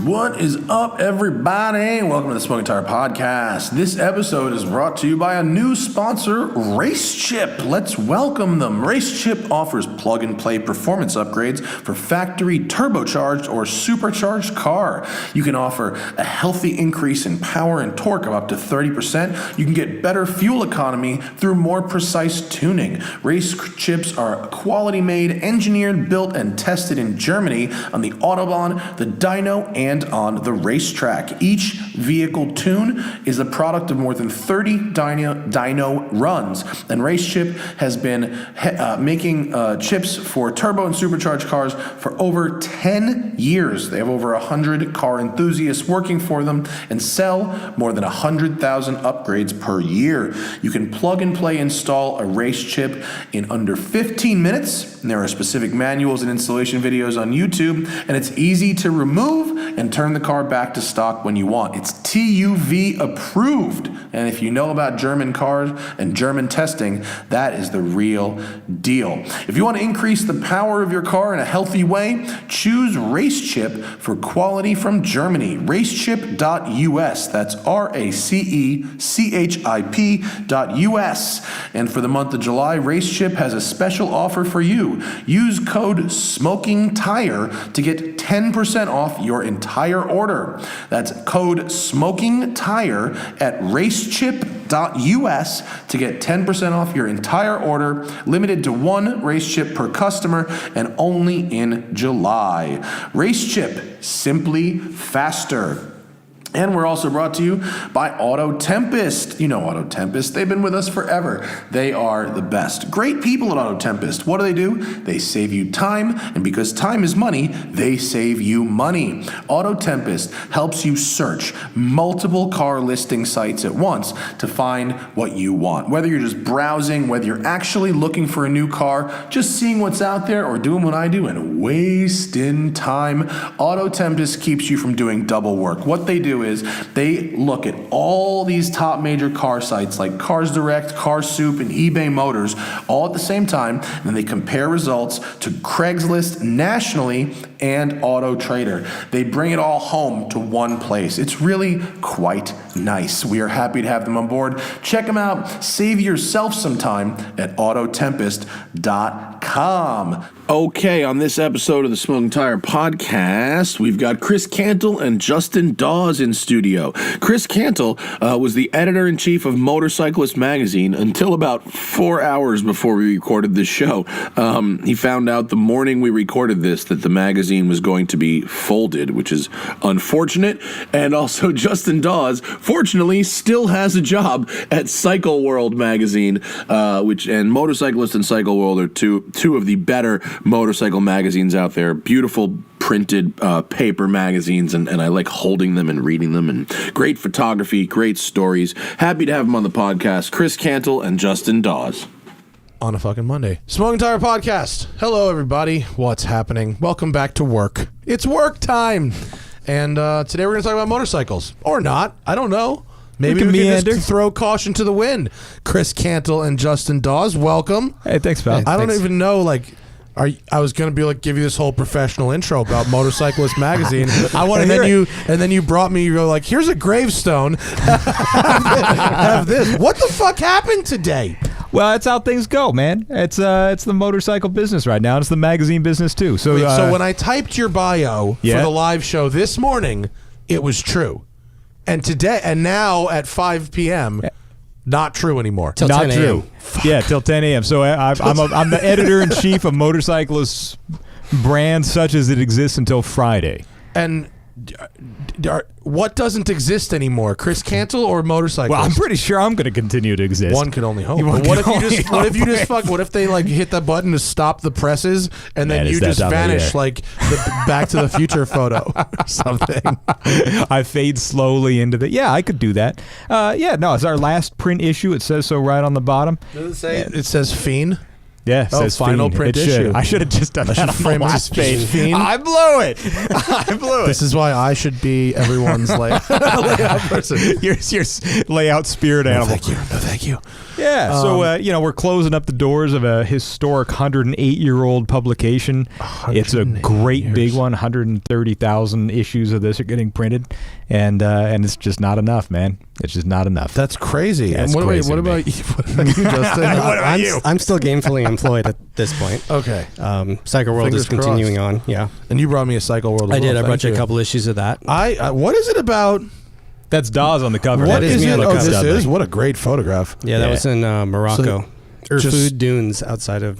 What is up, everybody? Welcome to the Smoking Tire Podcast. This episode is brought to you by a new sponsor, RaceChip. Let's welcome them. RaceChip offers plug-and-play performance upgrades for factory turbocharged or supercharged car. You can offer a healthy increase in power and torque of up to 30%. You can get better fuel economy through more precise tuning. RaceChips are quality-made, engineered, built, and tested in Germany on the Autobahn, the Dyno, and on the racetrack. Each vehicle tune is a product of more than 30 dyno runs, and RaceChip has been making chips for turbo and supercharged cars for over 10 years. They have over 100 car enthusiasts working for them and sell more than 100,000 upgrades per year. You can plug and play install a RaceChip in under 15 minutes. There are specific manuals and installation videos on YouTube, and it's easy to remove and turn the car back to stock when you want. It's TÜV approved. And if you know about German cars and German testing, that is the real deal. If you want to increase the power of your car in a healthy way, choose RaceChip for quality from Germany. RaceChip.us. That's RaceChip.us. And for the month of July, RaceChip has a special offer for you. Use code SMOKINGTIRE to get 10% off your entire order. That's code SMOKINGTIRE at RaceChip.us to get 10% off your entire order, limited to one RaceChip per customer and only in July. RaceChip, simply faster. And we're also brought to you by Auto Tempest. You know Auto Tempest. They've been with us forever. They are the best. Great people at Auto Tempest. What do? They save you time, and because time is money, they save you money. Auto Tempest helps you search multiple car listing sites at once to find what you want. Whether you're just browsing, whether you're actually looking for a new car, just seeing what's out there, or doing what I do and wasting time, Auto Tempest keeps you from doing double work. What they do is they look at all these top major car sites like Cars Direct, Car Soup, and eBay Motors all at the same time, and then they compare results to Craigslist nationally and Auto Trader. They bring it all home to one place. It's really quite nice. We are happy to have them on board. Check them out. Save yourself some time at autotempest.com. Okay, on this episode of the Smoking Tire Podcast, we've got Chris Cantle and Justin Dawes in studio. Chris Cantle was the editor-in-chief of Motorcyclist Magazine until about 4 hours before we recorded this show. He found out the morning we recorded this that the magazine was going to be folded, which is unfortunate. And also Justin Dawes, fortunately, still has a job at Cycle World Magazine, and Motorcyclist and Cycle World are two of the better motorcycle magazines out there. Beautiful printed paper magazines, and I like holding them and reading them, and great photography, great stories. Happy to have them on the podcast, Chris Cantle and Justin Dawes. On a fucking Monday. Smoking Tire Podcast. Hello, everybody. What's happening? Welcome back to work. It's work time. And today we're going to talk about motorcycles. Or not. I don't know. Maybe we can just throw caution to the wind. Chris Cantle and Justin Dawes, welcome. Hey, thanks, pal. I don't even know, like... I was gonna be like give you this whole professional intro about Motorcyclist Magazine. I want to hear it. And then you brought me. You go like, here's a gravestone. Have this. What the fuck happened today? Well, that's how things go, man. It's the motorcycle business right now. It's the magazine business too. So so when I typed your bio for the live show this morning, it was true, and today and now at 5 p.m. Not true anymore. Till not 10 true. Yeah, till 10 a.m. So I'm the editor-in-chief of Motorcyclist brand such as it exists until Friday. And what doesn't exist anymore? Chris Cantle or Motorcyclist? Well, I'm pretty sure I'm going to continue to exist. One can only hope. But what if they like hit the button to stop the presses and then you just vanish like the Back to the Future photo or something? I fade slowly into the... Yeah, I could do that. No, it's our last print issue. It says so right on the bottom. Does it say? It says Fiend? Yeah, Oh, says final Fiend. print It should. issue. I should have just done that on the frame it as last page. Fiend. I blew it. I blew it. This is why I should be everyone's layout person. your layout spirit animal. No, thank you. Yeah, so we're closing up the doors of a historic 108-year-old publication. It's a great big one. 130,000 issues of this are getting printed, and it's just not enough, man. It's just not enough. That's crazy. Yeah, and what about you, Justin? What about you? I'm still gainfully employed at this point. Okay. Cycle World Fingers is continuing on. Yeah, And you brought me a Cycle World. I as did. well. I brought Thank you a couple issues of that. What is it about? That's Dawes on the cover. What That is is me it? on the Oh, cover. this is? What a great photograph. Yeah, that Yeah. was in Morocco. just- Erfoud Dunes outside of.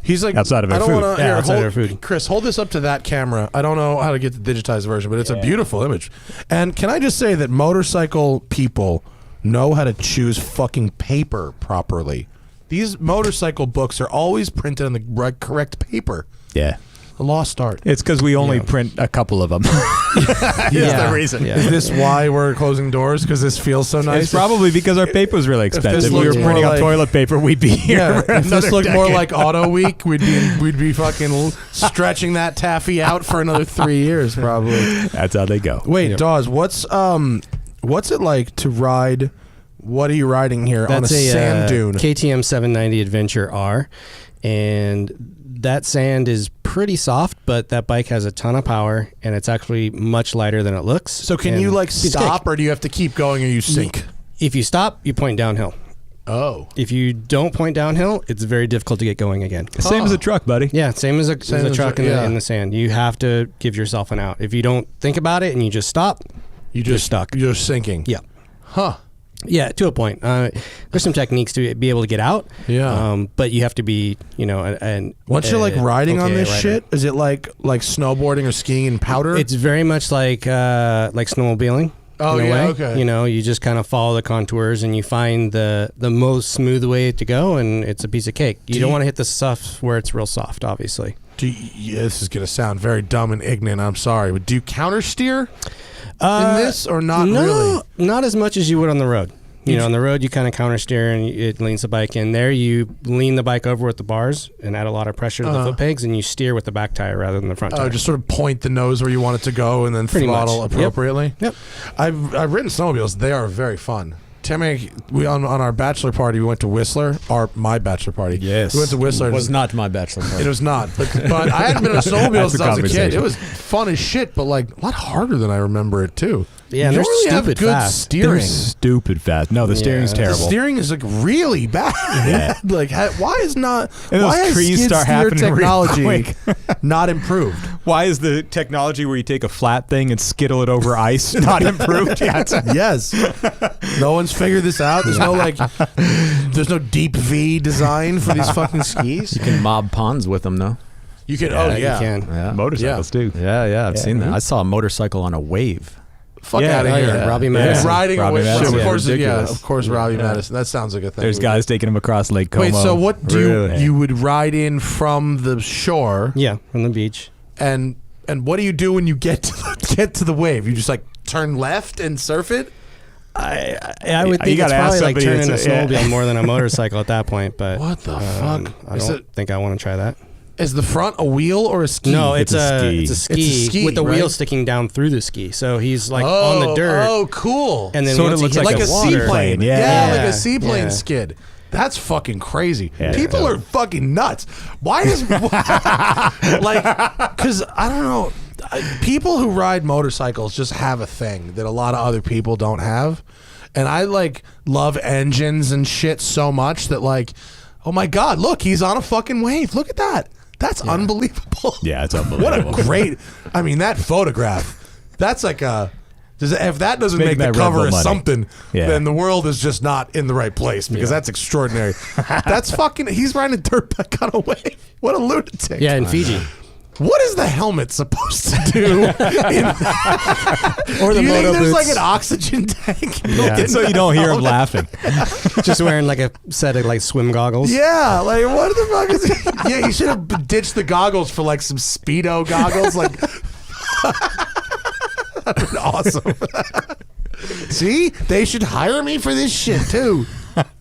He's like Outside of I don't Erfoud. want to. Yeah, outside of Erfoud. Chris, hold this up to that camera. I don't know how to get the digitized version, but it's a beautiful image. And can I just say that motorcycle people know how to choose fucking paper properly? These motorcycle books are always printed on the correct paper. Yeah. A lost art. It's because we only print a couple of them. That's the reason. Yeah. Is this why we're closing doors? Because this feels so nice? It's probably because our paper was really expensive. this We were looked printing more on like- toilet paper, we'd be here. Yeah, for if this another looked more decade. like Auto Week, we'd be fucking stretching that taffy out for another 3 years probably. That's how they go. Wait, Dawes, what's it like to ride? What are you riding here on a That's sand dune? KTM 790 Adventure R, and that sand is pretty soft, but that bike has a ton of power, and it's actually much lighter than it looks. So can And you like it's stop, kick. or do you have to keep going, or you sink? If you stop, you point downhill. Oh, If you don't point downhill, it's very difficult to get going again. Same as a truck, buddy. Yeah, same as a truck yeah. in the sand. You have to give yourself an out. If you don't think about it and you just stop, you're stuck. You're sinking. Yeah. Huh. Yeah, to a point. There's some techniques to be able to get out. Yeah. But you have to be, and Once you're like riding on this rider. shit, is it like snowboarding or skiing in powder? It's very much like snowmobiling. Oh, in a yeah, way. okay. You just kind of follow the contours and you find the most smooth way to go, and it's a piece of cake. You don't want to hit the stuff where it's real soft, obviously. This is gonna sound very dumb and ignorant. I'm sorry, but do you counter steer in this or not no, really? not as much as you would on the road. On the road, you kind of counter steer and it leans the bike in. There, you lean the bike over with the bars and add a lot of pressure to the foot pegs, and you steer with the back tire rather than the front tire. Just sort of point the nose where you want it to go and then Pretty throttle much. appropriately. Yep. I've ridden snowmobiles. They are very fun. Tammy, we on our bachelor party, we went to Whistler. My bachelor party. Yes. We went to Whistler. It was not my bachelor party. It was not. But I hadn't been on a snowmobile That's since the I was a kid. conversation. It was fun as shit, but like a lot harder than I remember it too. Yeah, and you they're don't really have stupid good fast. They're steering. stupid fast. No, the steering's Yeah. The terrible. steering is like really bad. Yeah. Like, why is not? And those why has trees skid start steer happening real technology quick. not improved? Why is the technology where you take a flat thing and skittle it over ice not improved yet? Yes. No one's figured this out. There's no deep V design for these fucking skis. You can mob ponds with them, though. You can. Yeah, you can. Yeah. Motorcycles too. Yeah, I've seen that. I saw a motorcycle on a wave. Fuck Yeah, out of oh, here. yeah. Robbie And Madison. riding Robbie away. Madison. Of course, Ridiculous. of course, Robbie Madison. That sounds like a thing. There's guys taking them across Lake Como. Wait, so what do Really? you would ride in from the shore, Yeah, from the beach. and what do you do when you get to the wave? You just like turn left and surf it? I You would think it's gotta ask probably like somebody turning a that's yeah. snowmobile more than a motorcycle at that point. But What the fuck? I Is don't think I want to try that. Is the front a wheel or a ski? No, It's it's a ski. a ski, It's a ski, with the right? wheel sticking down through the ski. So he's like on the dirt, Oh, cool. and then Sorta once looks he hits like like the a water, seaplane. Yeah. like Yeah. a seaplane Yeah. skid. That's fucking crazy. Yeah. People are fucking nuts. Why is because I don't know. People who ride motorcycles just have a thing that a lot of other people don't have, and I like love engines and shit so much that like, oh my god, look, he's on a fucking wave. Look at that. That's unbelievable. Yeah, it's unbelievable. What a great. I mean, that photograph. That's like a. If that doesn't Making make the that Red cover Bull of money. something, Yeah. then the world is just not in the right place because that's extraordinary. That's fucking. He's riding a dirt bike on a wave. What a lunatic. Yeah, in Fiji. What is the helmet supposed to do? Or Do the you think moto there's boots. like an oxygen tank? built It's so into you don't the hear him helmet? laughing. Just wearing like a set of like swim goggles. Yeah, like what the fuck is he? Yeah, you should have ditched the goggles for like some Speedo goggles. Like, that'd been awesome. See, they should hire me for this shit too.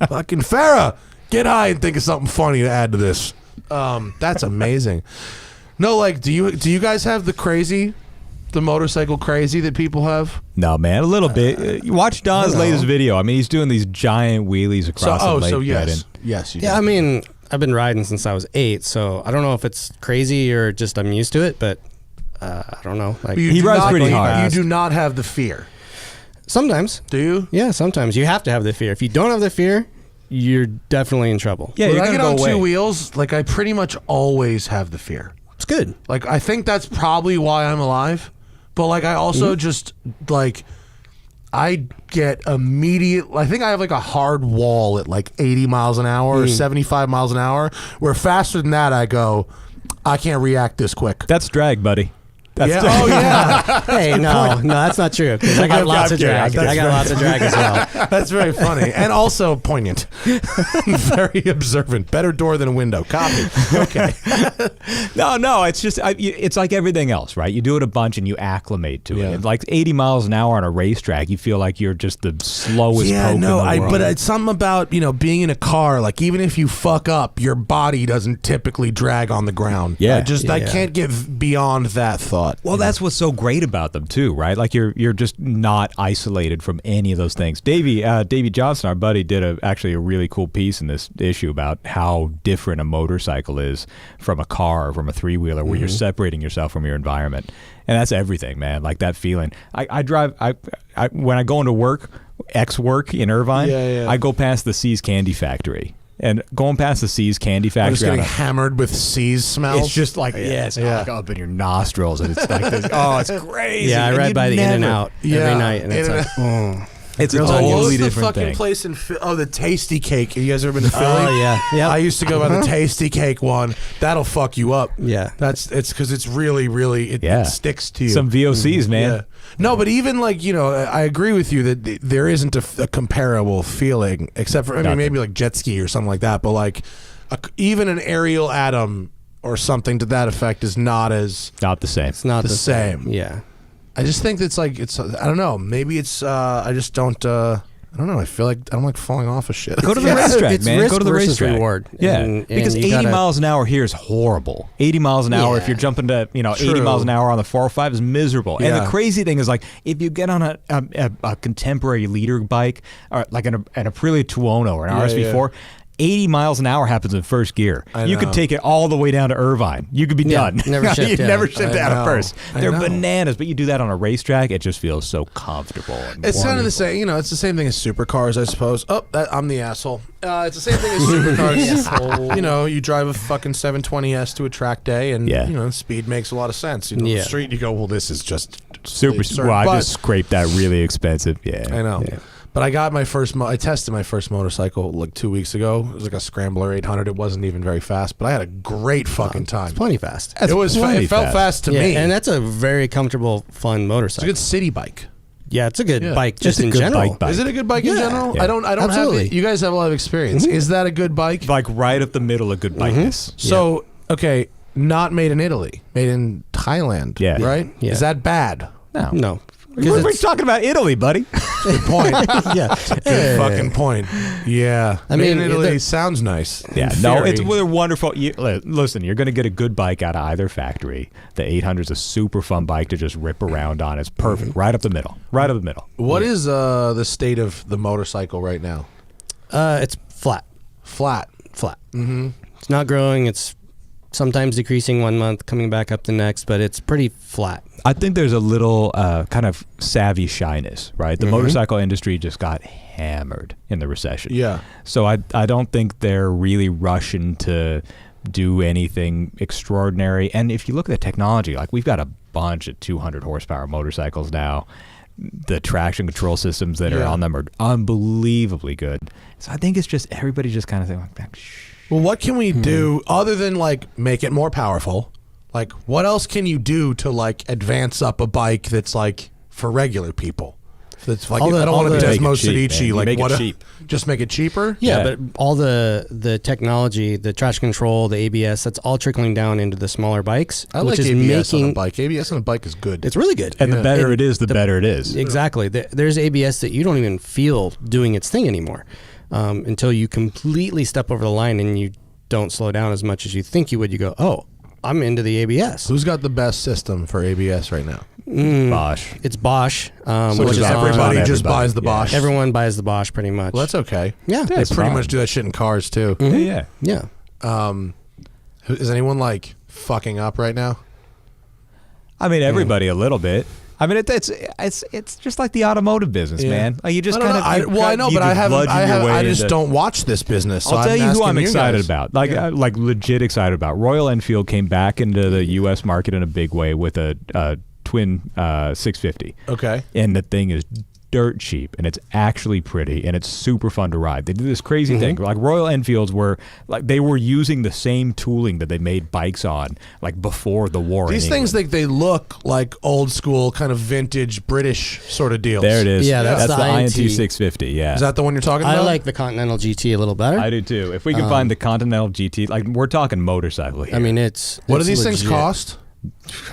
Fucking Farrah, Get high and think of something funny to add to this. That's amazing. No, like, do you guys have the motorcycle crazy that people have? No, man, a little bit. You watch Don's latest video. I mean, he's doing these giant wheelies across the lake. Yes, you Yeah, I mean, I've been riding since I was 8, so I don't know if it's crazy or just I'm used to it, but I don't know. Like, he rides pretty hard. You do not have the fear. Sometimes. Do you? Yeah, sometimes. You have to have the fear. If you don't have the fear, you're definitely in trouble. Yeah, When you're I gonna get go on away. two wheels, like I pretty much always have the fear. It's good. Like I think that's probably why I'm alive. But like I also just like I get immediate. I think I have like a hard wall at like 80 miles an hour or 75 miles an hour. Where faster than that, I go, I can't react this quick. That's drag, buddy. That's Yeah. drag. Oh yeah. Hey, no, that's not true. 'Cause I got lots of drag. I got lots of drag as well. That's very funny and also poignant. Very observant. Better door than a window. Copy. Okay. No, it's just it's like everything else, right? You do it a bunch and you acclimate to Yeah. it. Like 80 miles an hour on a racetrack, you feel like you're just the slowest poke in the world. But it's something about being in a car. Like even if you fuck up, your body doesn't typically drag on the ground. Yeah. I can't get beyond that thought. Well, that's what's so great about them too, right? Like you're just not isolated from any of those things. Davey Johnson, our buddy, did actually a really cool piece in this issue about how different a motorcycle is from a car or from a three-wheeler, where you're separating yourself from your environment, and that's everything, man. Like that feeling. I drive. When I go into work in Irvine, I go past the See's Candy Factory. And going past the See's Candy Factory, I'm just getting hammered with See's smells. it's just like it's like up in your nostrils, and it's like this. Oh, it's crazy. Yeah, I And ride you by the never- In-N-Out every night, and it's like, It's a What totally was the different fucking thing. place in the Tasty Cake? You guys ever been to Philly? Oh, yeah. Yep. I used to go by the Tasty Cake one. That'll fuck you up. Yeah. It's because it's really it sticks to you. Some VOCs, man. Yeah. No, but even like I agree with you that there isn't a comparable feeling, except for maybe like jet ski or something like that. But like even an aerial atom or something to that effect is not Not the same. it's not the same. Yeah. I just think it's I don't know. Maybe it's I just don't. I don't know. I feel like I don't like falling off of shit. Go to the Yeah, racetrack, it's man. risk Go to the versus racetrack. reward. Yeah, And because you 80 gotta- miles an hour here is horrible. 80 miles an hour, if you're jumping to 80 True. miles an hour on the 405 is miserable. And Yeah. the crazy thing is, like, if you get on a contemporary leader bike, or like an Aprilia Tuono or an RSV4. 80 miles an hour happens in first gear. You could know. take it all the way down to Irvine. You could be Yeah, done. never shift, You'd yeah. never shift I out of know. first. I They're know. bananas, but you do that on a racetrack, it just feels so comfortable. And It's kind of the wonderful. same, it's the same thing as supercars, I suppose. Oh, I'm the asshole. It's the same thing as supercars. You drive a fucking 720S to a track day, and speed makes a lot of sense. The Yeah. street, you go, well, this is just Super. absurd. Well, I But- just scraped that really expensive. Yeah. I know. Yeah. But I got my first. I tested my first motorcycle like 2 weeks ago. It was like a Scrambler 800. It wasn't even very fast, but I had a great fucking time. It's plenty fast. It was. plenty It felt fast. fast to Yeah, me. and that's a very comfortable, fun it's a motorcycle. good city bike. Yeah, it's a good Yeah. bike Just just a in good general. bike. Is it a good bike in Yeah. general? Yeah. I don't have Absolutely. it. You guys have a lot of experience. Is that a good bike? Like right up the middle of good bikeness. So okay, not made in Italy, made in Thailand. Yeah. Right. Yeah. Is that bad? No. We're talking about Italy, buddy. Good point. Yeah. Good fucking point. Yeah. I Made in mean, Italy the- sounds nice. Yeah, in no, theory. they're wonderful. Listen, you're going to get a good bike out of either factory. The 800 is a super fun bike to just rip around on. It's perfect, right up the middle. Right up the middle. What is the state of the motorcycle right now? It's flat. Flat. Mm-hmm. It's not growing. It's sometimes decreasing one month, coming back up the next, but it's pretty flat. I think there's a little kind of savvy shyness, right? The motorcycle industry just got hammered in the recession. Yeah. So I don't think they're really rushing to do anything extraordinary. And if you look at the technology, like we've got a bunch of 200 horsepower motorcycles now. The traction control systems that are on them are unbelievably good. So I think it's just everybody just kind of thinking, Well, what can we do other than like make it more powerful? Like, what else can you do to like advance up a bike that's like for regular people? That's like All the- I don't all want to be the- Make it Desmo cheap, man. Sedici. You Like, make it what? cheap. Just make it cheaper. Yeah, Yeah. but all the technology, the traction control, the ABS, that's all trickling down into the smaller bikes, I which like is ABS on a making bike. ABS on a bike is good. it's really good. and the better And it is, the better it is. Exactly. There's ABS that you don't even feel doing its thing anymore. until you completely step over the line and you don't slow down as much as you think you would. You go, oh, I'm into the ABS. Who's got the best system for ABS right now? Bosch. It's Bosch. So which is everybody on- just buys the Bosch. Everyone buys the Bosch pretty much. Well, that's okay. Yeah. They That's pretty fine. much do that shit in cars too. Yeah. Yeah. Is anyone like fucking up right now? I mean, everybody a little bit. I mean, it's just like the automotive business, Yeah. man. Like you just kind of. I know, but I just don't watch this business. So I'll tell you who I'm asking excited guys. about. Like legit excited about. Royal Enfield came back into the U.S. market in a big way with a twin 650. Okay. And the thing is dirt cheap, and it's actually pretty, and it's super fun to ride. They do this crazy thing. Like Royal Enfields were like they were using the same tooling that they made bikes on like before the war. These in things, England. they look like old school, kind of vintage British sort of deals. There it is. Yeah, that's the INT INT 650. Yeah. Is that the one you're talking I about? like the Continental GT a little better. I do too. If we can find the Continental GT, like we're talking motorcycle here. I mean, it's What do it's these things legit. cost?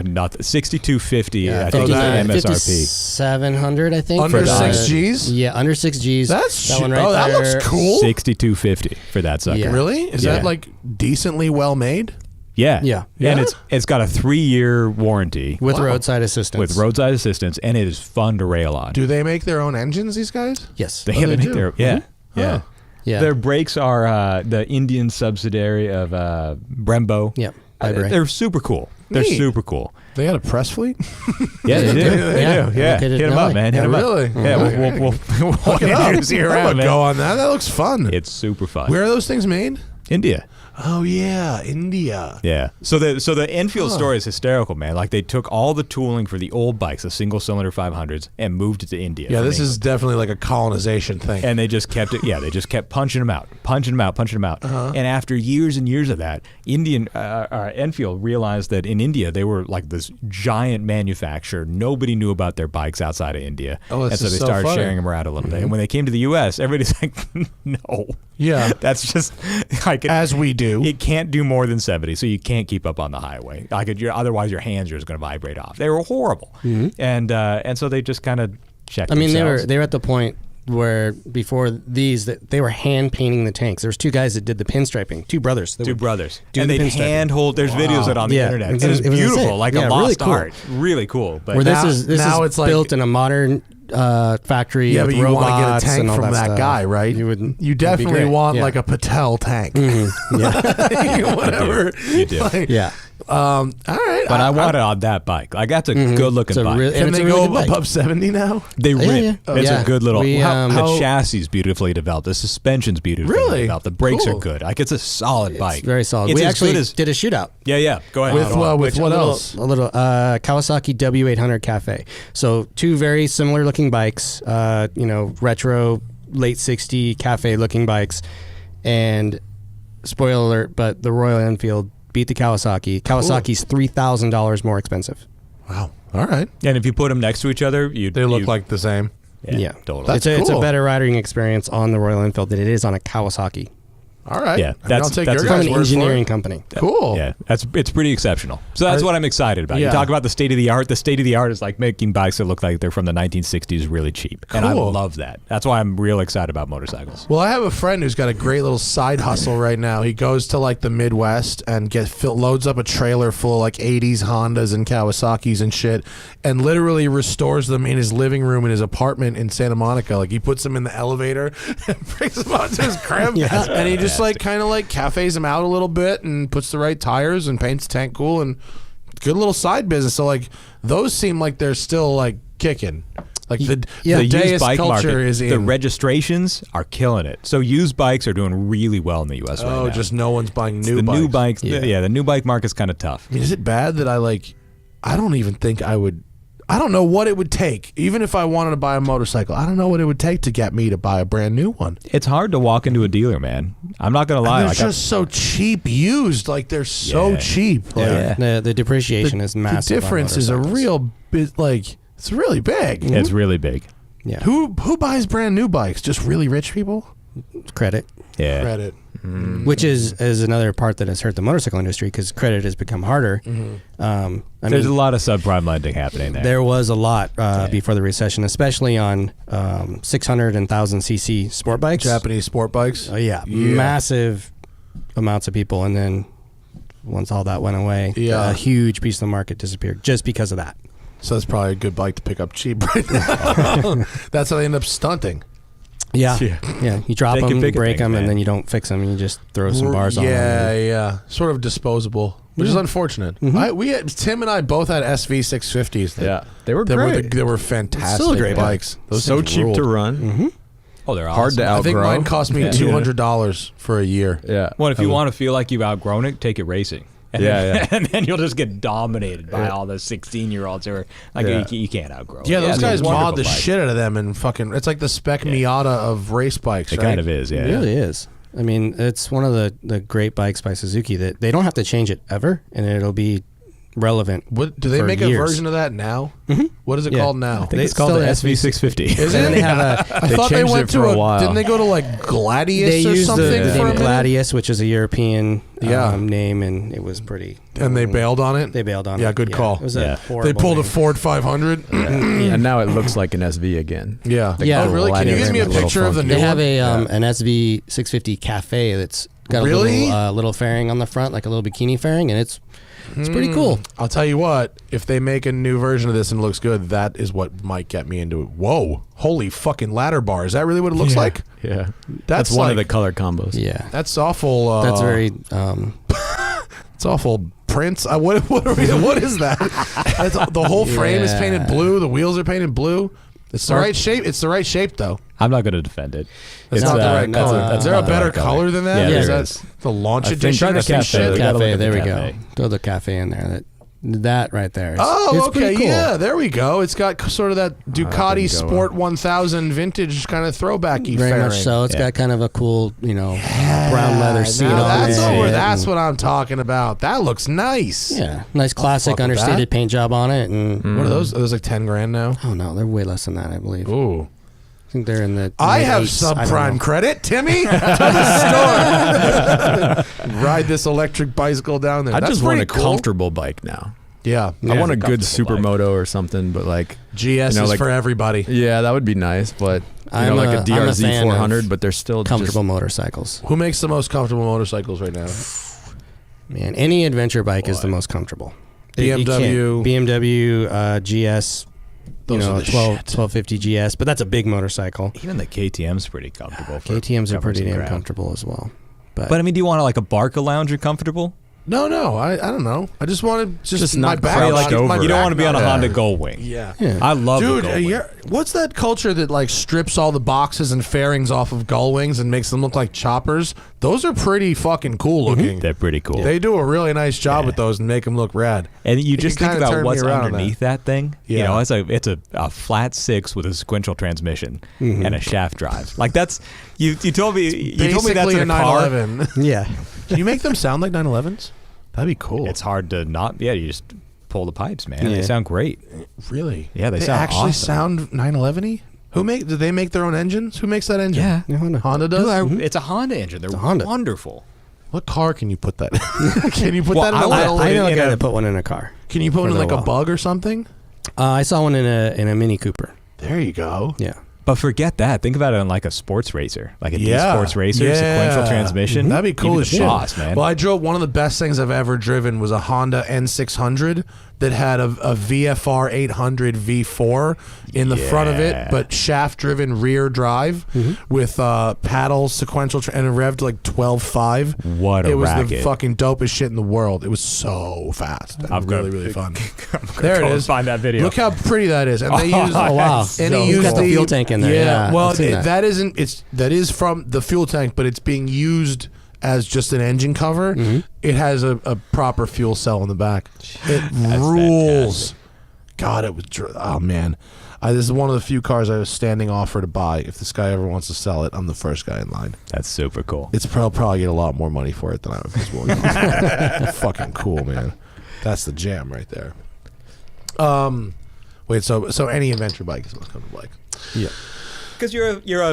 Nothing. 6250. I so think is the that- MSRP. 700, I think. Under for the- 6 Gs? Yeah, under 6 Gs. That's that one right oh, that there. looks cool. 6250 for that sucker. Yeah. Really? Is Yeah. that like decently well made? Yeah. Yeah. And Yeah? it's got a 3-year warranty With Wow. roadside assistance. with roadside assistance, and it is fun to rail on. Do they make their own engines? These guys? Yes. They Oh, have they it do? there. Yeah. Yeah. Yeah. Their brakes are the Indian subsidiary of Brembo. Yeah. Vibray. They're super cool. They're Neat. super cool. They got a press fleet? Yeah, they do. Yeah. They do. Yeah. Located Hit in them LA. up, man. Hit Yeah, them really? up. Yeah, we'll Look it up. introduce you I'm around, gonna man. go on that. That looks fun. It's super fun. Where are those things made? India. Oh yeah, India. Yeah. So the Enfield story is hysterical, man. Like they took all the tooling for the old bikes, the single cylinder 500s, and moved it to India. Yeah, from this is England. definitely like a colonization thing. And they just kept it. Yeah, they just kept punching them out. And after years and years of that, Enfield realized that in India they were like this giant manufacturer. Nobody knew about their bikes outside of India, Oh, and this so is they so started funny. sharing them around a little bit. And when they came to the U.S., everybody's like, no. Yeah. That's just like As we do. It can't do more than 70, so you can't keep up on the highway. Otherwise, your hands are just going to vibrate off. They were horrible, and so they just kind of checked. I mean, themselves. they were at the point where before these that they were hand painting the tanks. There was 2 guys that did the pinstriping, 2 brothers. That Two would brothers, do and the they'd pinstriping. hand hold. There's videos of it on the Yeah, internet. it was- It is it was beautiful, insane. like Yeah, a really lost cool. art. Really cool. But Where now- this is now it's like- built in a modern factory. Yeah, with but you want to get a robots tank and all from that stuff. guy, right? You would. You it'd be definitely great. want Yeah. like a Patel tank. Yeah. Whatever. You do. Like, Yeah. all right. I want it on that bike. Like that's a good looking It's a bike. real- Can and it's they a really go good bike. above 70 now? They Yeah, rip. yeah. It's Yeah. a good little. We, the chassis is beautifully developed. The suspension's beautifully Really? developed. The brakes Cool. are good. Like it's a solid bike. It's very solid. It's We as actually good as. did a shootout. Yeah. Go ahead. With Go on. with what a little, else? A little Kawasaki W800 Cafe. So 2 very similar looking bikes. Retro late 60 cafe looking bikes, and spoiler alert, but the Royal Enfield beat the Kawasaki. Kawasaki's $3,000 more expensive. Wow. All right. And if you put them next to each other, They look like the same. Yeah, totally. That's it's a cool. better riding experience on the Royal Enfield than it is on a Kawasaki. All right. Yeah, I mean, that's- I'll take that's your From guys' an word for engineering it. company. Cool. Yeah, it's pretty exceptional. So that's what I'm excited about. Yeah. You talk about the state of the art. The state of the art is like making bikes that look like they're from the 1960s really cheap, and I Cool. love that. That's why I'm real excited about motorcycles. Well, I have a friend who's got a great little side hustle right now. He goes to like the Midwest and loads up a trailer full of like 80s Hondas and Kawasaki's and shit, and literally restores them in his living room in his apartment in Santa Monica. Like he puts them in the elevator and brings them out to his crib, and he just like kind of like cafes them out a little bit and puts the right tires and paints the tank cool, and good little side business. So like those seem like they're still like kicking. Like the The Deus used bike culture market, is in. the registrations are killing it. So used bikes are doing really well in the U.S. right Oh, now. just no one's buying new the bikes. new bikes. Yeah. The new bike market's kind of tough. I mean, is it bad that I don't even think I would. I don't know what it would take, even if I wanted to buy a motorcycle. I don't know what it would take to get me to buy a brand new one. It's hard to walk into a dealer, man. I'm not gonna lie. They're Like, just so cheap used. Like they're so Yeah. cheap. Like, Yeah. The depreciation is massive. The on difference is a motorcycles. real bit. Like it's really big. it's really big. Yeah. Who buys brand new bikes? Just really rich people. Credit. Yeah. Credit. which is another part that has hurt the motorcycle industry because credit has become harder. There's a lot of subprime lending happening there. There was a lot before the recession, especially on 600 and 1000 cc sport bikes. Japanese sport bikes. Massive amounts of people, and then once all that went away, a huge piece of the market disappeared just because of that. So that's probably a good bike to pick up cheap right now. That's how they end up stunting. Yeah. You drop They can them, pick break things, them, man. and then you don't fix them. You just throw some bars on them. Yeah. Sort of disposable, which is unfortunate. Tim and I both had SV 650s. They were great. They were fantastic. Still a great bikes. Those So things cheap ruled. to run. Oh, they're Hard awesome. to outgrow. I think mine cost me $200 for a year. Yeah. Well, if you want to feel like you've outgrown it, take it racing. And Yeah, and then you'll just get dominated by all the 16-year-olds who are like, you can't outgrow it. Yeah, those guys they're mod wonderful the bikes. shit out of them and fucking. It's like the Spec Miata of race bikes. It right? kind of is, yeah. It really is. I mean, it's one of the great bikes by Suzuki that they don't have to change it ever, and it'll be relevant. What do they for make years. a version of that now? What is it Yeah. called now? I think it's called still the SV SV650. Is And it? they have I thought they changed went it to for a while. Didn't they go to like Gladius They or used something the for a name minute? Gladius, which is a European Yeah. name, and it was pretty. And they bailed on it. They bailed on it. Yeah, good call. It was Yeah. a horrible They pulled a name. Ford 500. And now it looks like an SV again. Yeah. Yeah. Oh, really? Can you give me a Little picture of the funky. new They have one? an SV 650 Cafe that's got a Really? little fairing on the front, like a little bikini fairing, and it's pretty cool. I'll tell you what, if they make a new version of this and it looks good, that is what might get me into it. Whoa. Holy fucking ladder bar. Is that really what it looks like? Yeah. That's one of like- the color combos. Yeah, That's awful. that's very. It's awful. Prince. What is that? The whole frame is painted blue. The wheels are painted blue. It's the right shape. It's the right shape, though. I'm not going to defend it. It's not the right color. Is there a not the better right color than that? Yeah, Is there that is. the launch I think edition try the or some Cafe. shit? You gotta look Cafe. at the There we Cafe. go. Throw the cafe in there. That right there. It's Oh, pretty okay, cool. yeah, there we go. It's got sort of that Ducati didn't go Sport 1000 vintage kind of throwbacky Very fairing. much so. It's got kind of a cool, brown leather seat Now on that's it. that's what I'm talking about. That looks nice. Yeah, nice classic fuck with understated that. paint job on it, and What are those? Are those like 10 grand now? oh no, they're way less than that, I believe. Ooh. I think they're in the. I have mid-eights. I don't subprime know. credit, Timmy. To the store. Ride this electric bicycle down there. I That's just want a pretty cool. comfortable bike now. Yeah. I want a good comfortable supermoto or something, but like GS You know, is like- for everybody. yeah, that would be nice. But I'm like a- a I'm a DRZ fan of 400, but they're still Comfortable motorcycles. Who makes the most comfortable motorcycles right now? Man, any adventure bike is the most comfortable. You BMW. can't- BMW, GS, Those are the 1250 GS, but that's a big motorcycle. Even the KTM's pretty comfortable. For KTM's are covers pretty and damn ground. comfortable as well. But I mean, do you want like a Barca Lounger comfortable? No, I don't know. I just wanted just my not back. crouched my over. You don't back want to be on a not- Honda Goldwing. Yeah. Yeah. I love Dude, the Goldwing. what's that culture that like strips all the boxes and fairings off of gull wings and makes them look like choppers? Those are pretty fucking cool looking. They're pretty cool. They do a really nice job with those and make them look rad. And you It just can think kinda about turn me what's around on underneath that thing. Yeah. You know, it's a flat 6 with a sequential transmission and a shaft drive. Like that's you told me that's Basically in a a car. 911. Yeah. Can you make them sound like 911s? That'd be cool. It's hard to not. Yeah, you just pull the pipes, man. They Yeah. sound great. really. Yeah, they sound actually awesome. sound 911y. Do they make their own engines? Who makes that engine? Yeah. Honda does. It's a Honda engine. They're Honda. wonderful. What car can you put that in? Can you put Well, that in a I- little? I know a in guy a- that put one in a car. Can you put for it in a like a little while. bug or something? I saw one in a Mini Cooper. There you go. Yeah. But forget that. Think about it on like a sports racer, like a Yeah. D-Sports racer, Yeah. sequential transmission. That'd be cool You'd as the shit. boss, man. Well, I drove one of the best things I've ever driven was a Honda N600 that had a VFR 800 V4 in the front of it, Yeah. but shaft-driven rear drive with paddles, sequential, and it revved like 12.5. What a It was the racket. fucking dopest shit in the world. It was so fast. And I'm really, gonna- really fun. I'm There gonna it go is. Find that video. Look how pretty that is. And they use Oh, wow. And So he it's used got the fuel tank in there. Yeah, well, I've seen that. that is from the fuel tank, but it's being used as just an engine cover. It has a proper fuel cell in the back. It rules. fantastic. God, it was. Oh man, this is one of the few cars I was standing offer to buy. If this guy ever wants to sell it, I'm the first guy in line. That's super cool. It's probably get a lot more money for it than I was willing to. Fucking cool, man. That's the jam right there. Wait, so any adventure bike is the most comfortable bike. Yeah. Because you're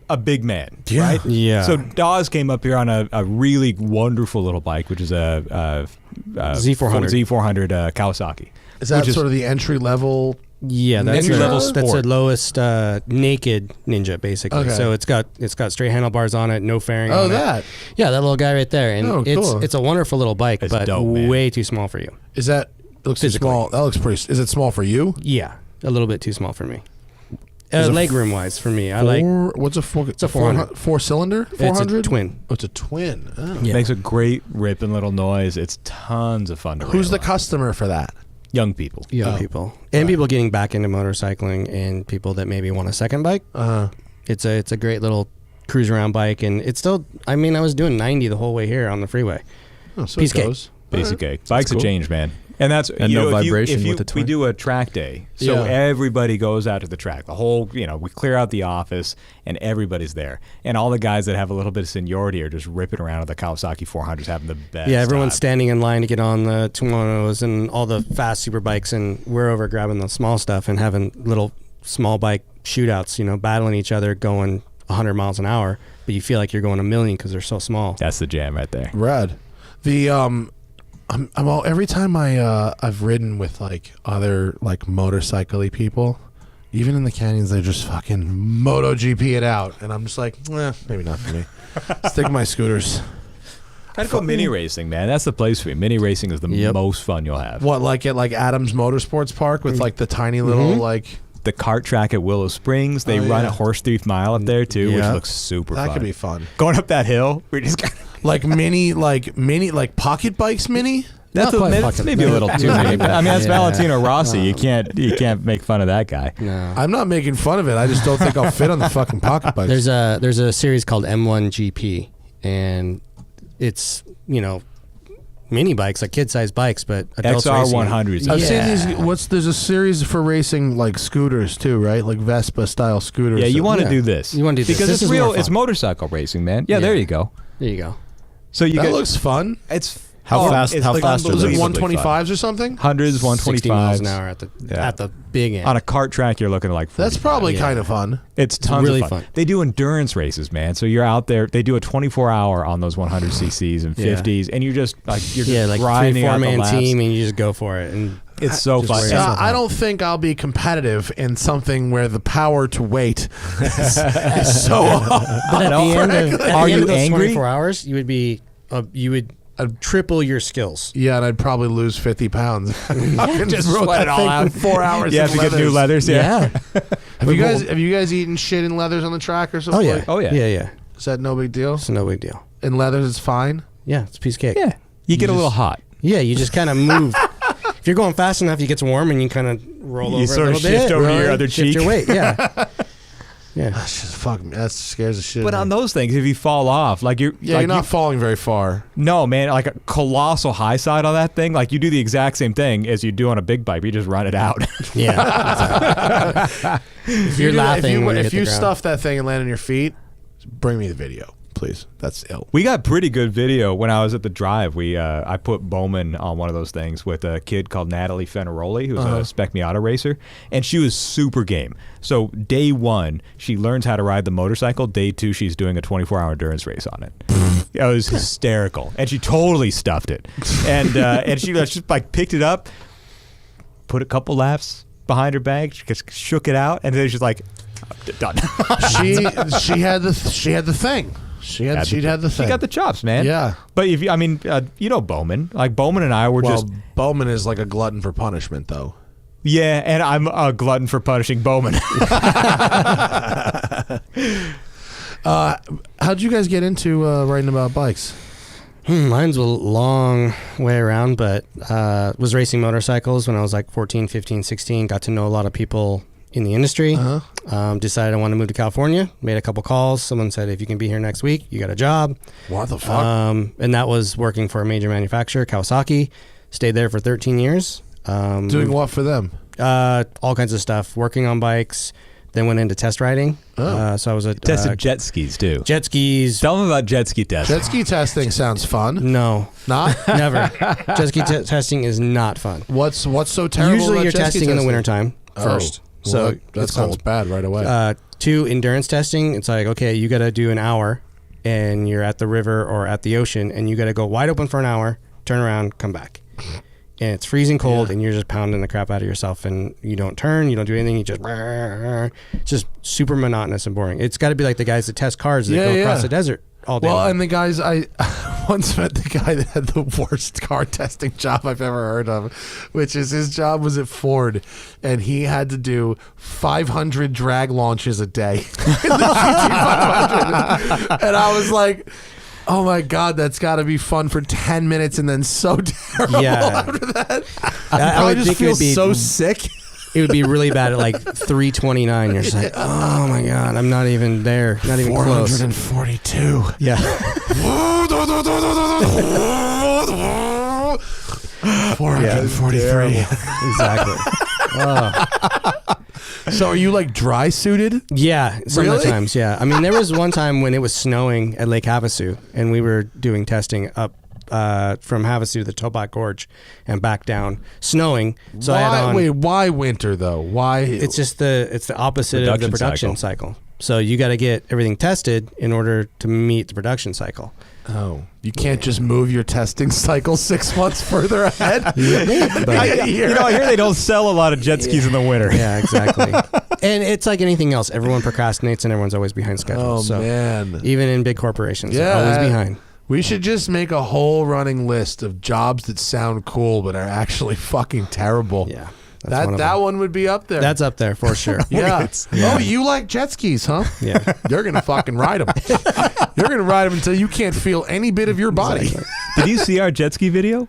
a a big man, Yeah. right? Yeah. So Dawes came up here on a really wonderful little bike, which is a Z400. Z400 Kawasaki. Is that which sort of the entry level? Yeah, that's Entry level that's the sport. lowest naked Ninja, basically. Okay. So it's got straight handlebars on it, no fairing. Oh, on that. It. Yeah, that little guy right there, and Oh, cool. it's a wonderful little bike, It's but dope, man. way too small for you. Is that looks too Physically. small? That looks pretty. Is it small for you? Yeah, a little bit too small for me. Is it Leg room wise, for me, I like. What's a four? It's a 400. Four cylinder. It's 400. a twin. Oh, it's a twin. Oh. Yeah. Makes a great ripping little noise. It's tons of fun to Who's the ride. customer for that? Young people. Young Oh. people and people getting back into motorcycling, and people that maybe want a second bike. It's a great little cruise around bike, and it's still. I mean, I was doing 90 the whole way here on the freeway. Oh, so Piece it cake. goes. Basic A. Bikes have cool. changed, man. And that's And you no know, vibration if you, with the we twin. do a track day, so Yeah. everybody goes out to the track. The whole, we clear out the office, and everybody's there. And all the guys that have a little bit of seniority are just ripping around at the Kawasaki 400s, having the best. Yeah, everyone's time. standing in line to get on the Tuonos and all the fast super bikes, and we're over grabbing the small stuff and having little small bike shootouts. Battling each other, going 100 miles an hour, but you feel like you're going a million because they're so small. That's the jam right there. Rad. The I'm all every time I've ridden with like other like motorcycle-y people, even in the canyons, they just fucking MotoGP it out, and I'm just like, maybe not for me. Stick with my scooters. Gotta go mini racing, man. That's the place for you. Mini racing is the Yep. most fun you'll have. What, like at like Adams Motorsports Park with like the tiny little like The kart track at Willow Springs, they Oh, run yeah. a horse thief mile up there too, which Yeah. looks super that fun. could be fun. Going up that hill, we just got Like mini like pocket bikes mini. that's, Not quite that's pocket- maybe a little too many. But, I mean, that's Yeah. Valentino Rossi. You can't make fun of that guy. No. I'm not making fun of it. I just don't think I'll fit on the fucking pocket bikes. There's a series called M1 GP, and it's mini bikes, like kid-sized bikes, but adults XR racing 100s. I've Yeah. seen these. There's a series for racing like scooters too, right? Like Vespa style scooters. Yeah, you want to Yeah. do this. You wanna do this. because This it's is more real. It's fun. motorcycle racing, man. Yeah, Yeah. there you go. There you go. So you that get looks fun. it's How fast- It's how like fast are Was those? it unbelievably 125s or something? Hundreds, 60 miles 125s an hour at the Yeah. at the big end. on a kart track. You're looking at like 40. That's probably Yeah. kind of fun. It's tons really of fun. fun. They do endurance races, man. So you're out there. They do a 24-hour on those 100 cc's and Yeah. 50s, and you're just like like grinding out the 3-4 man laps. team, and you just go for it. And It's so Just fun. race. And- I don't think I'll be competitive in something where the power to weight is so but at the end of, Are you those angry? 24 hours, you would triple your skills. Yeah, and I'd probably lose 50 pounds. Just rode sweat that it all thing out. for 4 hours. Yeah, in if you get new leathers. leathers. Yeah. Have you guys eaten shit in leathers on the track or something? Oh yeah. Like, Oh, yeah. Yeah. is that no big deal? It's no big deal. In leathers, it's fine. Yeah, it's a piece of cake. Yeah. You get a little hot. Yeah, you just kind of move. If you're going fast enough, it gets warm, and you kind of roll You over sort a of little bit. shift over your right? other Shift cheek. your weight. Yeah. Yeah. That's just fuck me. That scares the shit. But out on of me. those things, if you fall off, like you're Yeah, like you're not falling very far. no, man, like a colossal high side on that thing. Like you do the exact same thing as you do on a big bike. You just run it out. Yeah. If you're laughing when you if hit you the ground. stuff that thing and land on your feet, bring me the video, please. That's ill. We got pretty good video when I was at the drive. I put Bowman on one of those things with a kid called Natalie Fenaroli, who's a Spec Miata racer, and she was super game. So day one, she learns how to ride the motorcycle. Day two, she's doing a 24-hour endurance race on it. It was hysterical, and she totally stuffed it. And she just like picked it up, put a couple laps behind her bag, she just shook it out, and then she's like, done. She had the thing. She'd had the thing. She got the chops, man. Yeah. But if you, I mean, you know Bowman. Like Bowman and I were Well, just Bowman is like a glutton for punishment, though. yeah, and I'm a glutton for punishing Bowman. How'd you guys get into writing about bikes? Mine's a long way around, but was racing motorcycles when I was like 14, 15, 16. Got to know a lot of people in the industry. Decided I wanted to move to California. Made a couple calls. Someone said, if you can be here next week, you got a job. What the fuck? And that was working for a major manufacturer, Kawasaki. Stayed there for 13 years. Doing what for them? All kinds of stuff. Working on bikes. Then went into test riding. So I was a Tested jet skis too. jet skis. Tell them about jet ski testing. Jet ski testing sounds fun. No, Not? never. Jet ski testing is not fun. What's so terrible Usually about you're jet ski testing in the wintertime Oh. first. So that it's sounds cold. bad right away. 2, endurance testing. It's like, okay, you got to do an hour and you're at the river or at the ocean and you got to go wide open for an hour, turn around, come back. And it's freezing cold and you're just pounding the crap out of yourself and you don't turn, you don't do anything. You just, it's just super monotonous and boring. It's got to be like the guys that test cars that go across the desert all day. Well, long. and the guys, I once met the guy that had the worst car testing job I've ever heard of, which is his job was at Ford, and he had to do 500 drag launches a day in the GT500. And I was like, oh my God, that's got to be fun for 10 minutes and then so terrible after that. I just feel so sick. It would be really bad at like 329. You're just like, oh my God, I'm not even there. Not even close. 442. Yeah. 443. Exactly. So are you like dry suited? Yeah, sometimes, yeah. I mean, there was one time when it was snowing at Lake Havasu, and we were doing testing up from Havasu to the Tobac Gorge and back down, snowing. So I had on. Wait, why winter though? Why? It's just the opposite of the production cycle. So you got to get everything tested in order to meet the production cycle. Oh, you can't just move your testing cycle 6 months further ahead? I hear they don't sell a lot of jet skis in the winter. Yeah, exactly. And it's like anything else. Everyone procrastinates and everyone's always behind schedule. Oh, so man. even in big corporations, they're always behind. We should just make a whole running list of jobs that sound cool but are actually fucking terrible. Yeah. That one would be up there. That's up there for sure. Yeah. Oh, you like jet skis, huh? Yeah. You're going to fucking ride them. You're going to ride them until you can't feel any bit of your body. Exactly. Did you see our jet ski video?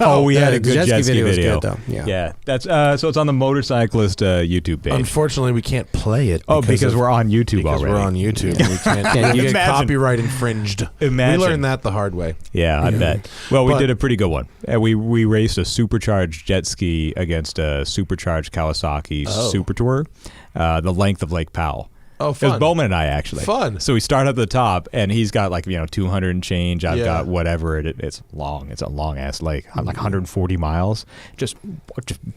Oh, we had a good jet ski video. Was good, though. Yeah. That's so it's on the motorcyclist YouTube page. Unfortunately, we can't play it. Because we're on YouTube already. We're on YouTube. And we can't. You get Imagine. copyright infringed. Imagine. We learned that the hard way. Yeah, I bet. Well, we did a pretty good one. We raced a supercharged jet ski against a supercharged Kawasaki Super Tourer, the length of Lake Powell. Oh, It was fun. Bowman and I, actually. Fun. So we start at the top, and he's got 200 and change. I've Yeah. got whatever. It's long. It's a long-ass lake. I'm 140 miles. Just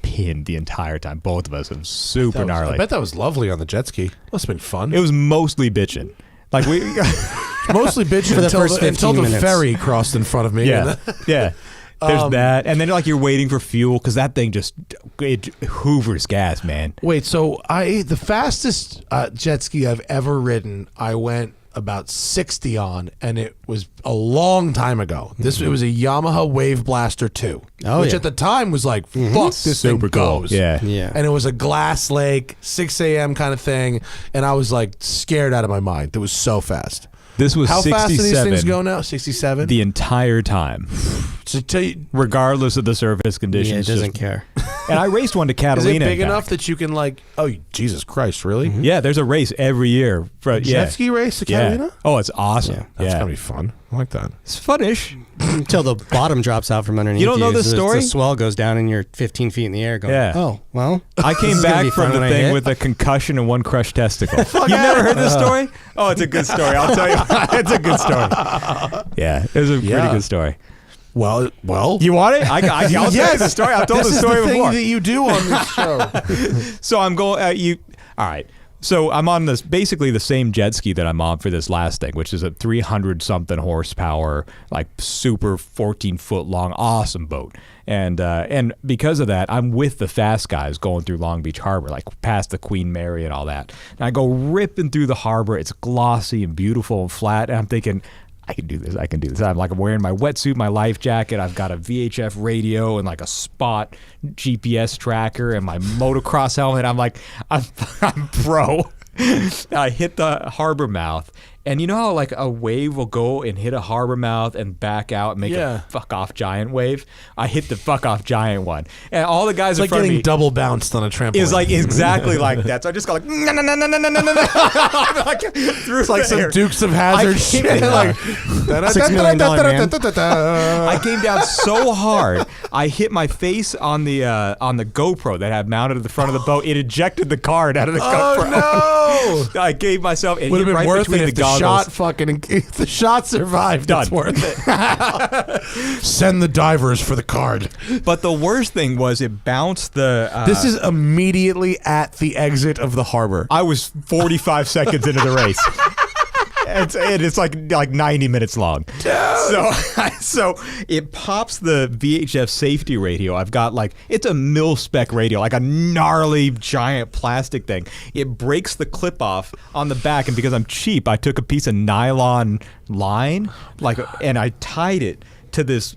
pinned the entire time. Both of us. It was super gnarly. I bet that was lovely on the jet ski. Must have been fun. It was mostly bitching. We... Mostly bitching For the until first 15 the minutes. ferry crossed in front of me. Yeah. Yeah. There's that. And then you're waiting for fuel because that thing it hoovers gas, man. Wait, so the fastest jet ski I've ever ridden, I went about 60 on, and it was a long time ago. It was a Yamaha Wave Blaster 2, which at the time was like, fuck, this Super thing cool. goes. Yeah. And it was a glass lake, 6 a.m. kind of thing, and I was like scared out of my mind. It was so fast. This was How 67 fast do these things go now? 67? the entire time, So tell you, regardless of the surface Yeah, conditions. it doesn't care. And I raced one to is Catalina. it big in enough fact. that you can oh, Jesus Christ, really? Yeah, there's a race every year. Jet ski race to Yeah. Catalina? Oh, it's awesome. Yeah. That's Yeah. going to be fun. I like that. It's funnish. Until the bottom drops out from underneath You don't know this so story? The swell goes down and you're 15 feet in the air going, Yeah. oh, well. I this came is gonna back be from fun the when I thing hit. with a concussion and one crushed testicle. You've never heard this story? Oh, it's a good story. I'll tell you. It's a good story. Yeah, it was a pretty good story. Well. You want it? I'll tell you the story. I've told This the is story the thing before. that you do on this show. So I'm going. All right. So I'm on this basically the same jet ski that I'm on for this last thing, which is a 300 something horsepower, super 14-foot long, awesome boat. And because of that, I'm with the fast guys going through Long Beach Harbor, past the Queen Mary and all that. And I go ripping through the harbor. It's glossy and beautiful and flat. And I'm thinking, I can do this. I can do this. I'm wearing my wetsuit, my life jacket. I've got a VHF radio and a Spot GPS tracker and my motocross helmet. I'm pro. I hit the harbor mouth. And you know how a wave will go and hit a harbor mouth and back out and make a fuck off giant wave? I hit the fuck off giant one. And all the guys in It's like front of getting me double bounced on a trampoline. is exactly like that. So I just go no, no, no, no, no, no, no, no. It's like some Dukes of Hazzard shit. $6 million man. I came down so hard, I hit my face on the GoPro that I had mounted at the front of the boat. It ejected the card out of the GoPro. Oh, no. I gave myself. It Would have hit been right worth between it the if the shot fucking, if the shot survived, Done. it's worth it. Send the divers for the card. But the worst thing was it bounced the. This is immediately at the exit of the harbor. I was 45 seconds into the race. It's like 90 minutes long. So it pops the VHF safety radio. I've got it's a mil-spec radio, like a gnarly giant plastic thing. It breaks the clip off on the back, and because I'm cheap, I took a piece of nylon line, and I tied it to this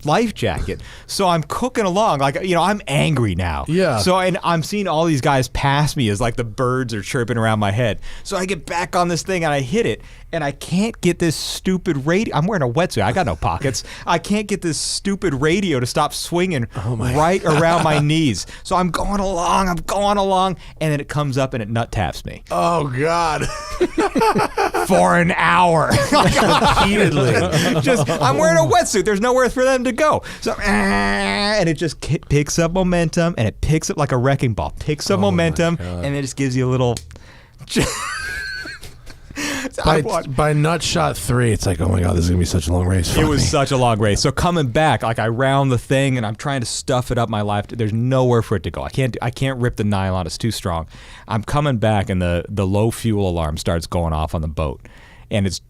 life jacket. So I'm cooking along, I'm angry now. Yeah. So and I'm seeing all these guys pass me as the birds are chirping around my head. So I get back on this thing and I hit it, and I can't get this stupid radio. I'm wearing a wetsuit. I got no pockets. I can't get this stupid radio to stop swinging right around my knees. So I'm going along, and then it comes up and it nut taps me Oh, God. for an hour. Repeatedly. I'm wearing a wetsuit. There's nowhere for them to go. So, and it just picks up momentum, and it picks up like a wrecking ball. Picks up momentum, and it just gives you a little. By nut shot 3, it's like, oh my God, this is going to be such a long race. It was such a long race. So coming back, I round the thing, and I'm trying to stuff it up my life. There's nowhere for it to go. I can't rip the nylon. It's too strong. I'm coming back, and the low fuel alarm starts going off on the boat, and it's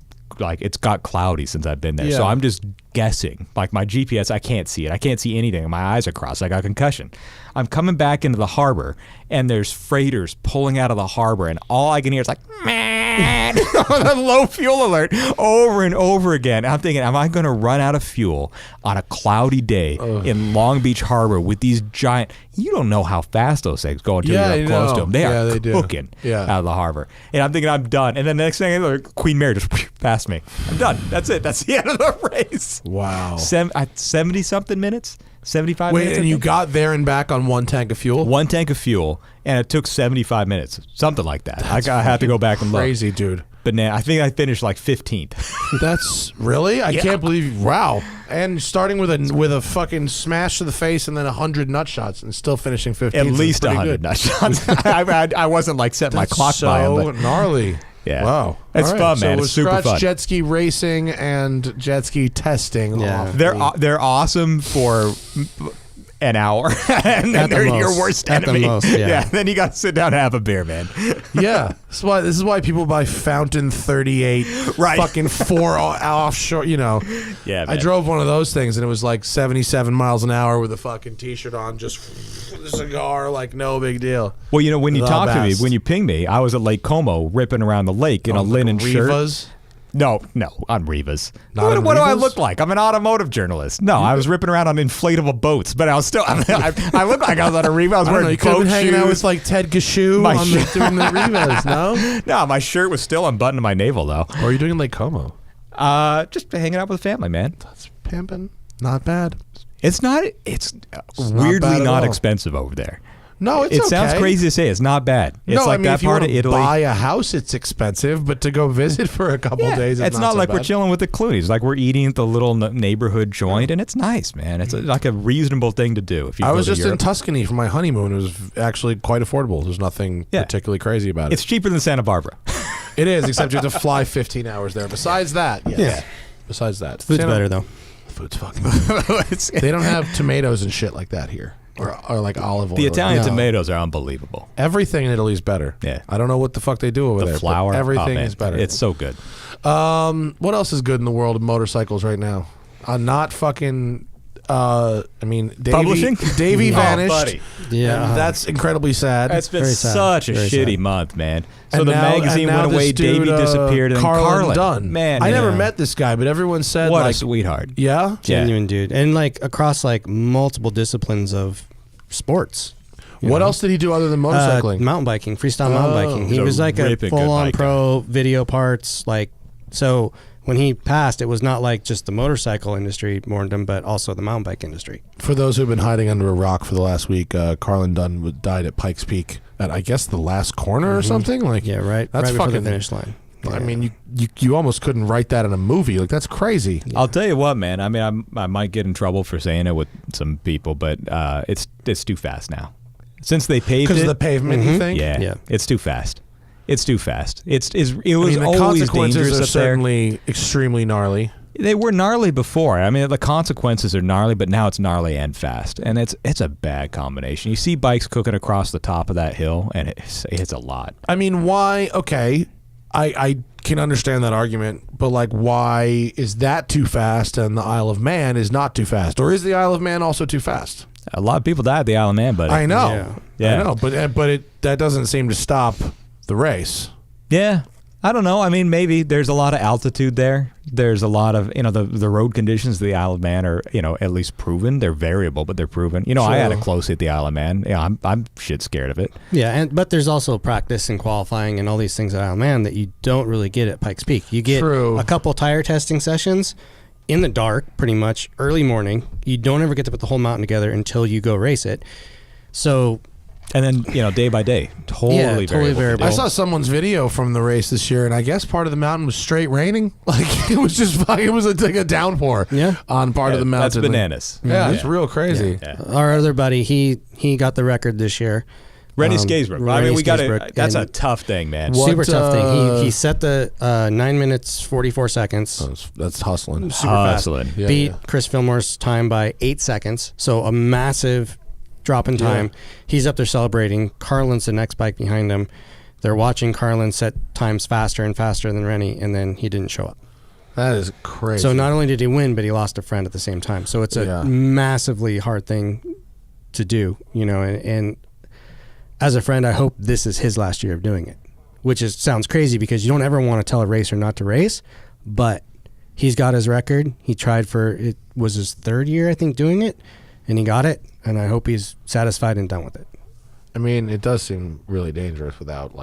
got cloudy since I've been there. Yeah. So I'm just guessing. My GPS, I can't see it. I can't see anything. My eyes are crossed. I got concussion. I'm coming back into the harbor, and there's freighters pulling out of the harbor, and all I can hear is man, a low fuel alert over and over again. I'm thinking, am I going to run out of fuel on a cloudy day in Long Beach Harbor with these giant? You don't know how fast those things go until you're up close to them. They are cooking out of the harbor. And I'm thinking, I'm done. And then the next thing I look, Queen Mary just passed me. I'm done. That's it. That's the end of the race. Wow. 70-something minutes? 75 minutes? Wait, and you got there and back on one tank of fuel? One tank of fuel, and it took 75 minutes. Something like that. I had to go back and look. Crazy, dude. But now I think I finished 15th. That's really? I can't believe. Wow. And starting with a fucking smash to the face and then 100 nut shots and still finishing 15th. At least 100 good. nut shots. I wasn't setting my clock by them. So gnarly. Yeah. Wow. It's All right. fun, So man. it It's was super scratch fun. jet ski racing and jet ski testing. Yeah. off. They're awesome for an hour, and then they're your worst At the enemy. most, yeah. Then you got to sit down and have a beer, man. Yeah. This is why people buy Fountain 38 Right. fucking 4 offshore, Yeah, I man. drove one of those things and it was 77 miles an hour with a fucking t-shirt on, just a cigar, no big deal. Well, when you The talk to me, best. when you ping me, I was at Lake Como ripping around the lake in a linen shirt. Rivas. No, on Rivas. Not What, on what do I Rivas? look like? I'm an automotive journalist. No, I was ripping around on inflatable boats, but I was still. I looked like I was on a Riva. I was I don't wearing know. You could have boat been hanging out shoes. with Ted Gashu My doing the Rivas, no? No, my shirt was still unbuttoned to my navel though. Or are you doing Lake Como? Just hanging out with the family, man. That's pimping. Not bad. It's not. It's bad weirdly at not all. expensive over there. No, it's It okay. sounds crazy to say. It's not bad. It's No, like I mean, that if you part want of to Italy. buy a house, it's expensive, but to go visit for a couple days, it's not not so like we're bad. chilling with the Clooney's. Like we're eating at the little neighborhood joint, and it's nice, man. It's like a reasonable thing to do. If you I go was to just in Europe. Tuscany for my honeymoon. It was actually quite affordable. There's nothing Yeah. particularly crazy about it. It's cheaper than Santa Barbara. It is, except you have to fly 15 hours there. Besides that, yes. Yeah. Besides that. Food's better though. Food's fucking good. They don't have tomatoes and shit like that here. Or olive oil. The Italian No. tomatoes are unbelievable. Everything in Italy is better. Yeah. I don't know what the fuck they do over there. The flour, but everything man, is better. It's so good. What else is good in the world of motorcycles right now? Not fucking. Davey, Publishing? Davey Oh, vanished. buddy. Yeah. And that's incredibly sad. It's been Very sad. such a Very shitty sad. month, man. So And the now- magazine and now went away, this dude, Davey disappeared, and then Carlin Dunn. Man, I yeah. never met this guy, but everyone said What a sweetheart. yeah. Genuine dude. And across multiple disciplines of sports. What else did he do other than motorcycling? Mountain biking, freestyle mountain biking. He He's a was a ripping good full-on biker. pro, video parts. So when he passed, it was not just the motorcycle industry mourned him, but also the mountain bike industry. For those who've been hiding under a rock for the last week, Carlin Dunn died at Pikes Peak at, I guess, the last corner or something. Yeah, right. That's right before fucking the finish line. I mean, you almost couldn't write that in a movie. That's crazy. I'll tell you what, man. I mean, I might get in trouble for saying it with some people, but it's too fast now. Since they paved Because it, of the pavement, you think? yeah, Yeah. it's too fast. It's too fast. It was I mean, the always consequences dangerous are up there. certainly extremely gnarly. They were gnarly before. I mean, the consequences are gnarly, but now it's gnarly and fast, and it's a bad combination. You see bikes cooking across the top of that hill, and it's a lot. I mean, why? Okay, I can understand that argument, but like, why is that too fast and the Isle of Man is not too fast, or is the Isle of Man also too fast? A lot of people died at the Isle of Man, buddy. I know, Yeah. I know, but that doesn't seem to stop the race. Yeah. I don't know. I mean, maybe there's a lot of altitude there. There's a lot of, the road conditions of the Isle of Man are, at least proven. They're variable, but they're proven. I had it close at the Isle of Man. Yeah, I'm shit scared of it. Yeah, but there's also practice and qualifying and all these things at Isle of Man that you don't really get at Pikes Peak. You get a couple tire testing sessions in the dark, pretty much, early morning. You don't ever get to put the whole mountain together until you go race it. So... And then, day by day, totally variable. I saw someone's video from the race this year, and I guess part of the mountain was straight raining. Like, it was like a downpour on part of the mountain. That's bananas. It's real crazy. Yeah. Our other buddy, he got the record this year. Rennie Skaysbrook. I mean, we got it. That's a tough thing, man. Super tough thing. He set the 9 minutes 44 seconds. That's hustling. Super fast. Yeah, Beat Chris Fillmore's time by 8 seconds. So a massive drop in time. Yeah. He's up there celebrating. Carlin's the next bike behind him. They're watching Carlin set times faster and faster than Rennie, and then he didn't show up. That is crazy. So not only did he win, but he lost a friend at the same time. So it's a massively hard thing to do, and as a friend, I hope this is his last year of doing it, which sounds crazy because you don't ever want to tell a racer not to race, but he's got his record. He tried it was his 3rd year, I think, doing it, and he got it. And I hope he's satisfied and done with it. I mean, it does seem really dangerous without,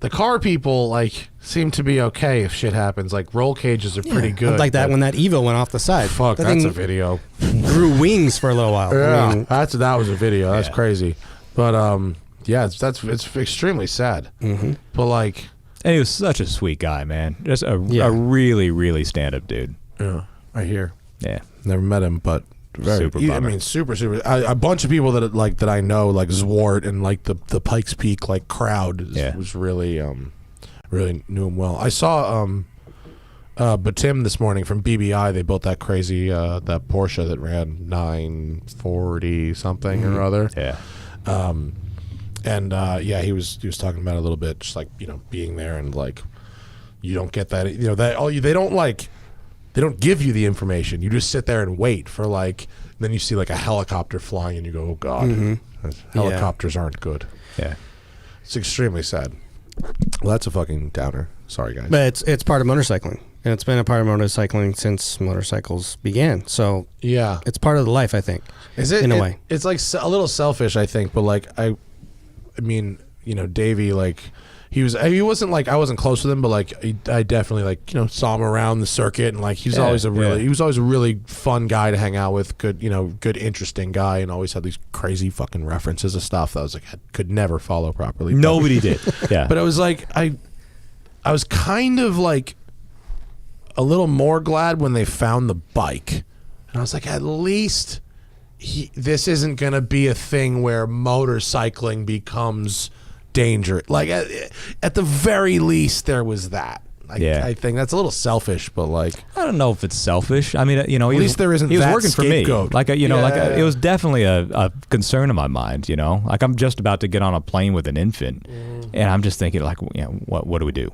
the car people, seem to be okay if shit happens. Roll cages are pretty good. Like that when that Evo went off the side. Fuck, that's a video. Grew wings for a little while. Yeah, I mean, that was a video. That's crazy. But, it's extremely sad. Mm-hmm. But, and he was such a sweet guy, man. Just a really, really stand-up dude. Yeah, I hear. Yeah. Never met him, but... Super bummer. I mean, super. A bunch of people that I know, like Zwart and the Pikes Peak crowd was really really knew him well. I saw Batim this morning from BBI. They built that crazy that Porsche that ran 940 something or other. Yeah. He was talking about it a little bit, just being there and you don't get that they don't give you the information. You just sit there and wait for then you see a helicopter flying and you go, oh God, helicopters aren't good. Yeah. It's extremely sad. Well, that's a fucking downer. Sorry, guys. But it's part of motorcycling. And it's been a part of motorcycling since motorcycles began. So yeah, it's part of the life, I think. Is it? In a way. It's a little selfish, I think, but I mean, Davey, he wasn't I wasn't close with him, but I definitely saw him around the circuit, and he was always a really fun guy to hang out with, good interesting guy, and always had these crazy fucking references of stuff that I was I could never follow properly. Nobody did. Yeah. But it was I was kind of a little more glad when they found the bike, and I was at least this isn't gonna be a thing where motorcycling becomes danger. At the very least, there was that. I think that's a little selfish, but I don't know if it's selfish. I mean, at least there isn't. He was that working scapegoat. for me. It was definitely a concern in my mind. I'm just about to get on a plane with an infant, and I'm just thinking what do we do?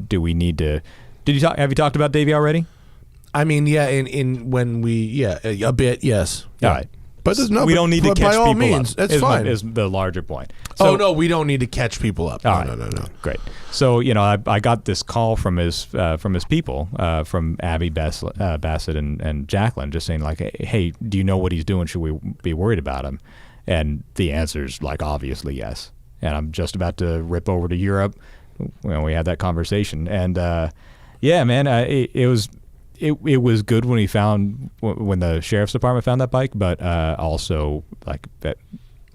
Do we need to? Have you talked about Davey already? I mean, yeah, when we a bit, yes. All right. But we don't need to catch by all people means, up. It's fine. Is the larger point. So, no, we don't need to catch people up. No. Great. So I got this call from his people, from Abby Bassett and Jacqueline, just saying hey, do you know what he's doing? Should we be worried about him? And the answer is obviously yes. And I'm just about to rip over to Europe when we had that conversation. And man, it was good when when the sheriff's department found that bike, but also that.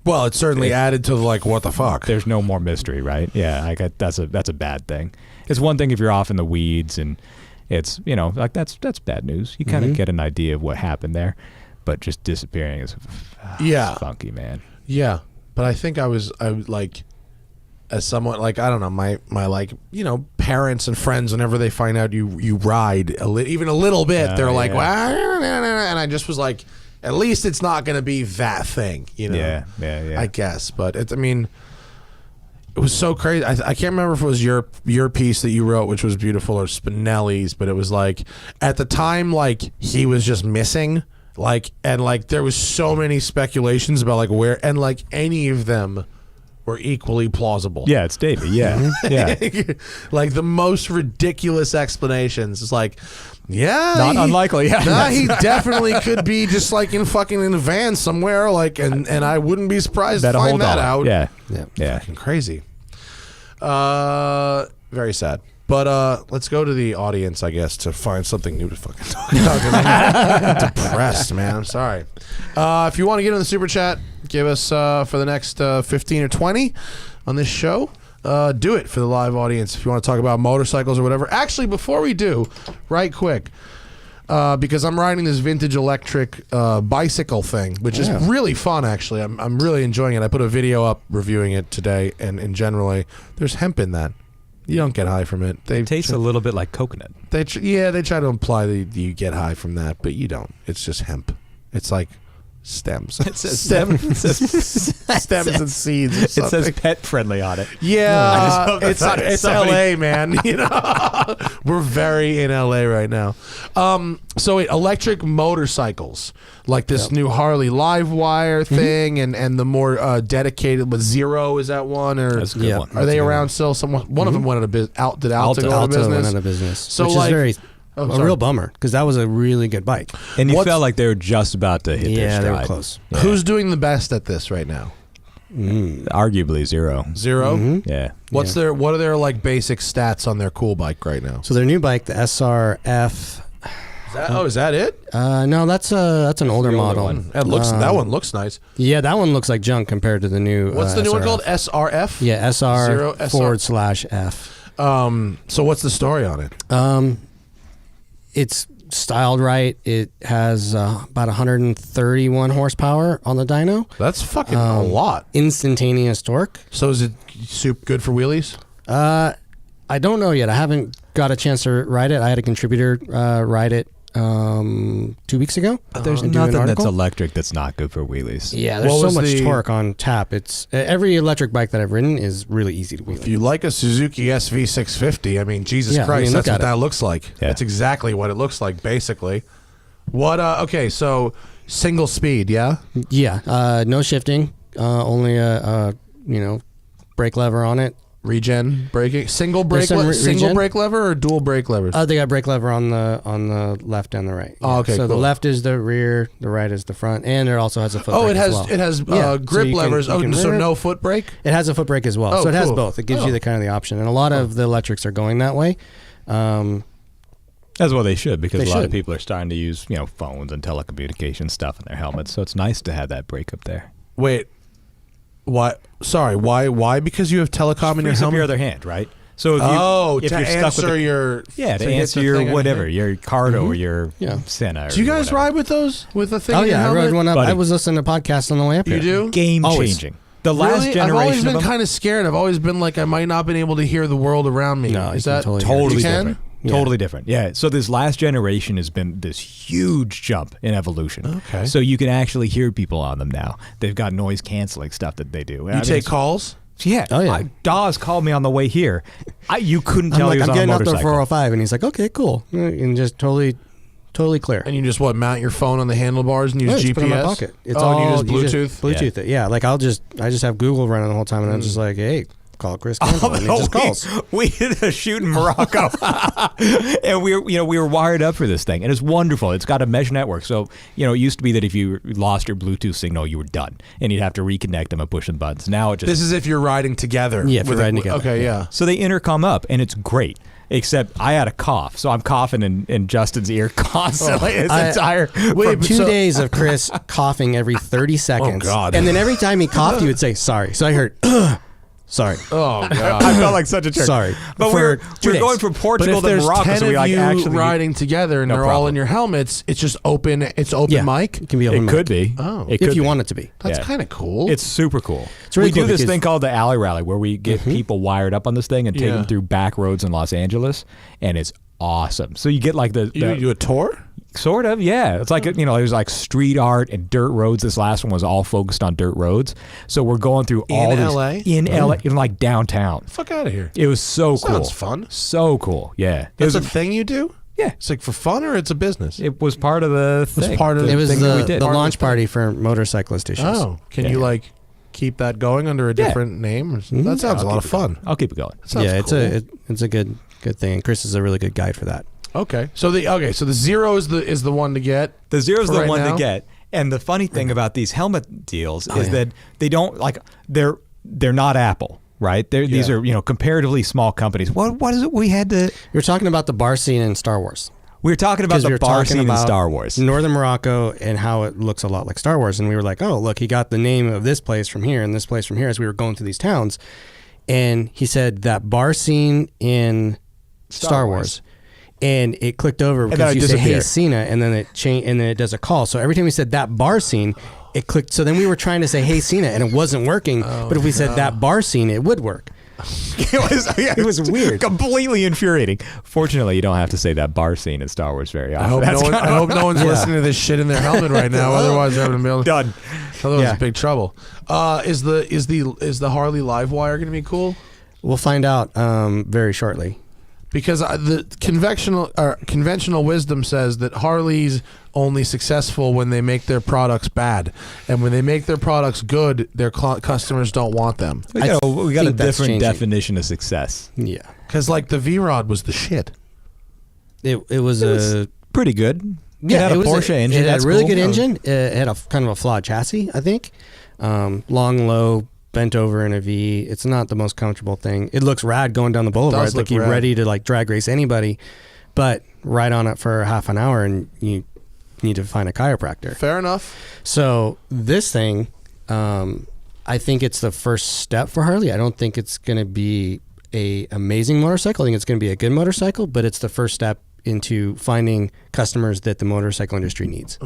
Well, it certainly added to what the fuck. There's no more mystery, right? Yeah, that's a bad thing. It's one thing if you're off in the weeds and it's that's bad news. You kind of get an idea of what happened there, but just disappearing is funky, man. Yeah, but I think I was as someone like, I don't know, my like, parents and friends, whenever they find out you ride even a little bit, they're like, well, and I just was like, at least it's not going to be that thing, Yeah. I guess. But it was so crazy. I can't remember if it was your piece that you wrote, which was beautiful, or Spinelli's, but it was like, at the time, like, he was just missing, like, and like there was so many speculations about like where, and like any of them were equally plausible. Yeah, it's Davey. Yeah, yeah. Like the most ridiculous explanations. It's like, Not unlikely. Yeah, nah, he definitely could be just like in a van somewhere. Like, and I wouldn't be surprised to find that out. Yeah. Fucking crazy. Very sad. But let's go to the audience, I guess, to find something new to fucking talk about. 'Cause I'm depressed, man. I'm sorry. If you want to get in the super chat, give us for the next 15 or 20 on this show. Do it for the live audience if you want to talk about motorcycles or whatever. Actually, before we do, right quick, because I'm riding this vintage electric bicycle thing, which is really fun, actually. I'm really enjoying it. I put a video up reviewing it today, and generally, there's hemp in that. You don't get high from it. It tastes a little bit like coconut. They try to imply that you get high from that, but you don't. It's just hemp. It's like stems. It says stems and seeds. Or It says pet friendly on it. Yeah, it's LA, man. We're very in LA right now. So electric motorcycles, like this new Harley Livewire thing, and the more dedicated, but Zero, is that one, or That's a good one. are they around still? One of them went out of business. Did Alto go out of business? Went out of business, So which like, is very Oh, a sorry. real bummer, because that was a really good bike. And you What's- felt like they were just about to hit their Yeah, stride. they were close. Yeah. Who's doing the best at this right now? Arguably Zero. Zero. Yeah. What are their like basic stats on their cool bike right now? So their new bike, the SRF. Is that it? No, that's an older the older model. one. That one looks nice. Yeah, that one looks like junk compared to the new. What's the new one SRF. called? SRF. Yeah, SR Zero, SR. /F. So what's the story on it? It's styled right. It has about 131 horsepower on the dyno. That's fucking a lot. Instantaneous torque. So is it soup good for wheelies? I don't know yet. I haven't got a chance to ride it. I had a contributor ride it 2 weeks ago. But there's and do an nothing that's article. electric that's not good for wheelies. Yeah, there's What so was much the- torque on tap. It's every electric bike that I've ridden is really easy to wheel. If you like a Suzuki SV650, I mean, Jesus Yeah, I Christ, mean, look that's what at it. that looks like. Yeah. That's exactly what it looks like, basically. What? Okay, so single speed, yeah. Yeah, no shifting. Only a brake lever on it. Regen braking, single brake, some single regen. brake lever or dual brake levers? They got brake lever on the left and the right. Oh, okay, So the cool. left is the rear, the right is the front, and it also has a foot Oh, brake it has as well. it has Yeah, so grip you can- levers. you can So rear it. no foot brake. It has a foot brake as well. Oh, So it has cool. both. It gives Oh. you the kind of the option, and a lot of the electrics are going that way. As well they should, because They a lot of should. people are starting to use, phones and telecommunication stuff in their helmets. So it's nice to have that brake up there. Wait, why? Sorry, why? Because you have telecom in your Frees up helmet. your other hand, right? So if to you're stuck answer with your to to hit answer the your thing on whatever, your- your Cardo or your Yeah. Senna. Do you or guys whatever. ride with those with the thing? Oh in your yeah, I helmet? rode one up. Buddy. I was listening to podcasts on the way up You here. do? Game Always. changing. The last Really? I've generation always been of them, kind of scared. I've always been like I might not been able to hear the world around me. No, Is you can that totally hear it. totally you can? different. Yeah. Totally different. Yeah. So this last generation has been this huge jump in evolution. Okay. So you can actually hear people on them now. They've got noise canceling stuff that they do. You take calls? Yeah. Oh, yeah. Dawes called me on the way here. You couldn't I'm tell like, he was I'm on a getting out there motorcycle. 405, and he's like, okay, cool, and just totally clear. And you just mount your phone on the handlebars and use Yeah, just GPS? put it in my pocket. It's and all you just Bluetooth? Bluetooth it. Yeah, like I just have Google running the whole time, and I'm just like, hey, call Chris Cantle, and he just calls. We did a shoot in Morocco, and we were wired up for this thing, and it's wonderful. It's got a mesh network, so it used to be that if you lost your Bluetooth signal, you were done, and you'd have to reconnect them and push some buttons. Now it just This is if you're riding together. Yeah, if you're with riding together. Okay, yeah. so they intercom up, and it's great. Except I had a cough, so I'm coughing in Justin's ear constantly. It's entire. Wait, but 2 so- days of Chris coughing every 30 seconds. God. And then every time he coughed, he would say, sorry. So I heard, Sorry. Oh god. I felt like such a jerk. Sorry. But For we're 2 days. going from But Portugal if to there's Morocco, 10 so we of like you actually riding together and No they're all problem. in your helmets, it's just open. It's open Yeah. mic. It can be open It mic. could be. Oh. It If could you be. want it to be. That's Yeah. kind of cool. It's super cool. really We do cool this because- thing called the alley rally where we get people wired up on this thing and take Yeah. them through back roads in Los Angeles, and it's awesome. So you get like you do a tour. sort of, yeah. It's like, there's like street art and dirt roads. This last one was all focused on dirt roads. So we're going through all In these LA? in LA, in like downtown. Fuck out of here. It was so cool. Sounds fun. So cool. Yeah. It It's was a thing you do. yeah. It's like for fun or it's a business. It was part of the thing. part of It was thing that we the did. launch party for motorcyclist issues. Oh, can Yeah. you like keep that going under a Yeah. different name? That sounds a lot of fun. I'll keep it going. That sounds Yeah, cool. it's a good thing. And Chris is a really good guide for that. Okay. So the zero is the one to get. The zero's For the right one now? to get. And the funny thing about these helmet deals is that they don't like they're not Apple, right? These Yeah. are comparatively small companies. What is it we had to? You're talking about the bar scene in Star Wars. We were talking about 'Cause the we were bar talking scene in about Star Wars. Northern Morocco and how it looks a lot like Star Wars. And we were like, oh, look, he got the name of this place from here and this place from here as we were going through these towns. And he said that bar scene in Star Wars. And it clicked over then because it you say, hey, disappeared. Cena, and then it changed, and then it does a call. So every time we said that bar scene, it clicked. So then we were trying to say, hey, Cena, and it wasn't working. But if we said that bar scene, it would work. It was weird. Completely infuriating. Fortunately, you don't have to say that bar scene in Star Wars very I often. hope no one's listening to this shit in their helmet right now. Otherwise, they're gonna be Done. Otherwise, Yeah. it's big trouble. Is the Harley Livewire gonna be cool? We'll find out very shortly. Because the conventional wisdom says that Harley's only successful when they make their products bad, and when they make their products good, their customers don't want them. We got a think that's different changing. definition of success. Yeah. Because like the V-Rod was the shit. It was a Pretty good. Yeah, it had a was Porsche engine. It had That's a really cool. good engine. It had a kind of a flawed chassis, I think. Long, low, bent over in a V. It's not the most comfortable thing. It looks rad going down the boulevard. Does It's like look you're rad. ready to like drag race anybody, but ride on it for half an hour and you need to find a chiropractor. Fair enough. So this thing, I think it's the first step for Harley. I don't think it's going to be a amazing motorcycle. I think it's going to be a good motorcycle, but it's the first step into finding customers that the motorcycle industry needs.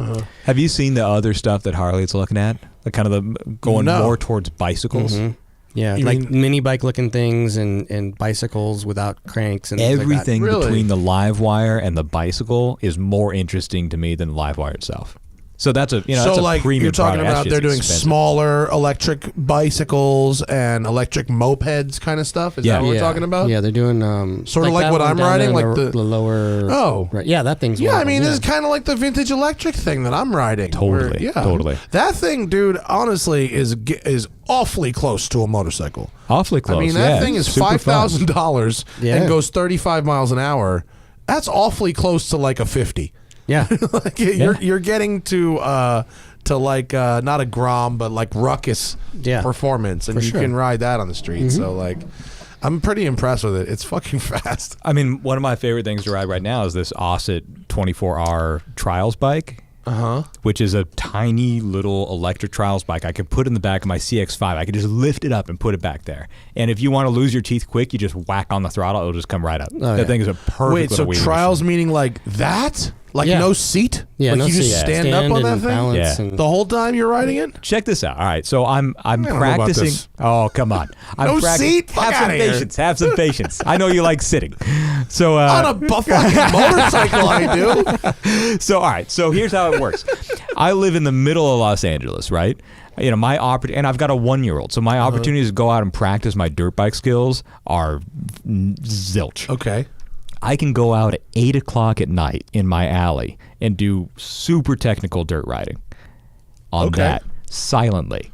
Have you seen the other stuff that Harley's looking at? The kind of the going No. more towards bicycles. Mhm. Yeah, You like mean- mini bike looking things and bicycles without cranks and things Everything Really? between the live wire and the bicycle is more interesting to me than the live wire itself. So that's a so that's a like premium you're talking product. That's about just they're doing expensive. smaller electric bicycles and electric mopeds kind of stuff. Is Yeah. that what yeah. we're talking about? Yeah, they're doing Sort of like that what one I'm down riding, in like the- lower. Oh. right. Yeah, that thing's. Yeah, one I of mean, them, this is kind of like the vintage electric thing that I'm riding. Totally, yeah, totally. That thing, dude, honestly, is awfully close to a motorcycle. Awfully close. I mean, that yeah. thing is Super fun. $5,000 Yeah. and goes 35 miles an hour. That's awfully close to like a 50. Yeah, Like you're getting to like not a Grom but like ruckus Yeah, performance, and for you sure. can ride that on the street. So like, I'm pretty impressed with it. It's fucking fast. I mean, one of my favorite things to ride right now is this Osset 24R Trials bike. Which is a tiny little electric trials bike I could put in the back of my CX-5. I could just lift it up and put it back there. And if you want to lose your teeth quick, you just whack on the throttle. It'll just come right up. yeah. That thing is a perfect Wait, so little wheelie trials machine. meaning like that? Like Yeah. no seat? yeah. like no you just seat. stand up on that and thing balance Yeah. and- the whole time you're riding it? Check this out. All right, so I'm don't know about practicing. this. Oh, come on. I'm No seat? Fuck Have some outta here. patience. Have some patience. I know you like sitting. So On a fucking motorcycle, I do. So all right, so here's how it works. I live in the middle of Los Angeles, right? You know, and I've got a 1-year-old, so my opportunities to go out and practice my dirt bike skills are zilch. Okay. I can go out at 8 o'clock at night in my alley and do super technical dirt riding on Okay. that silently.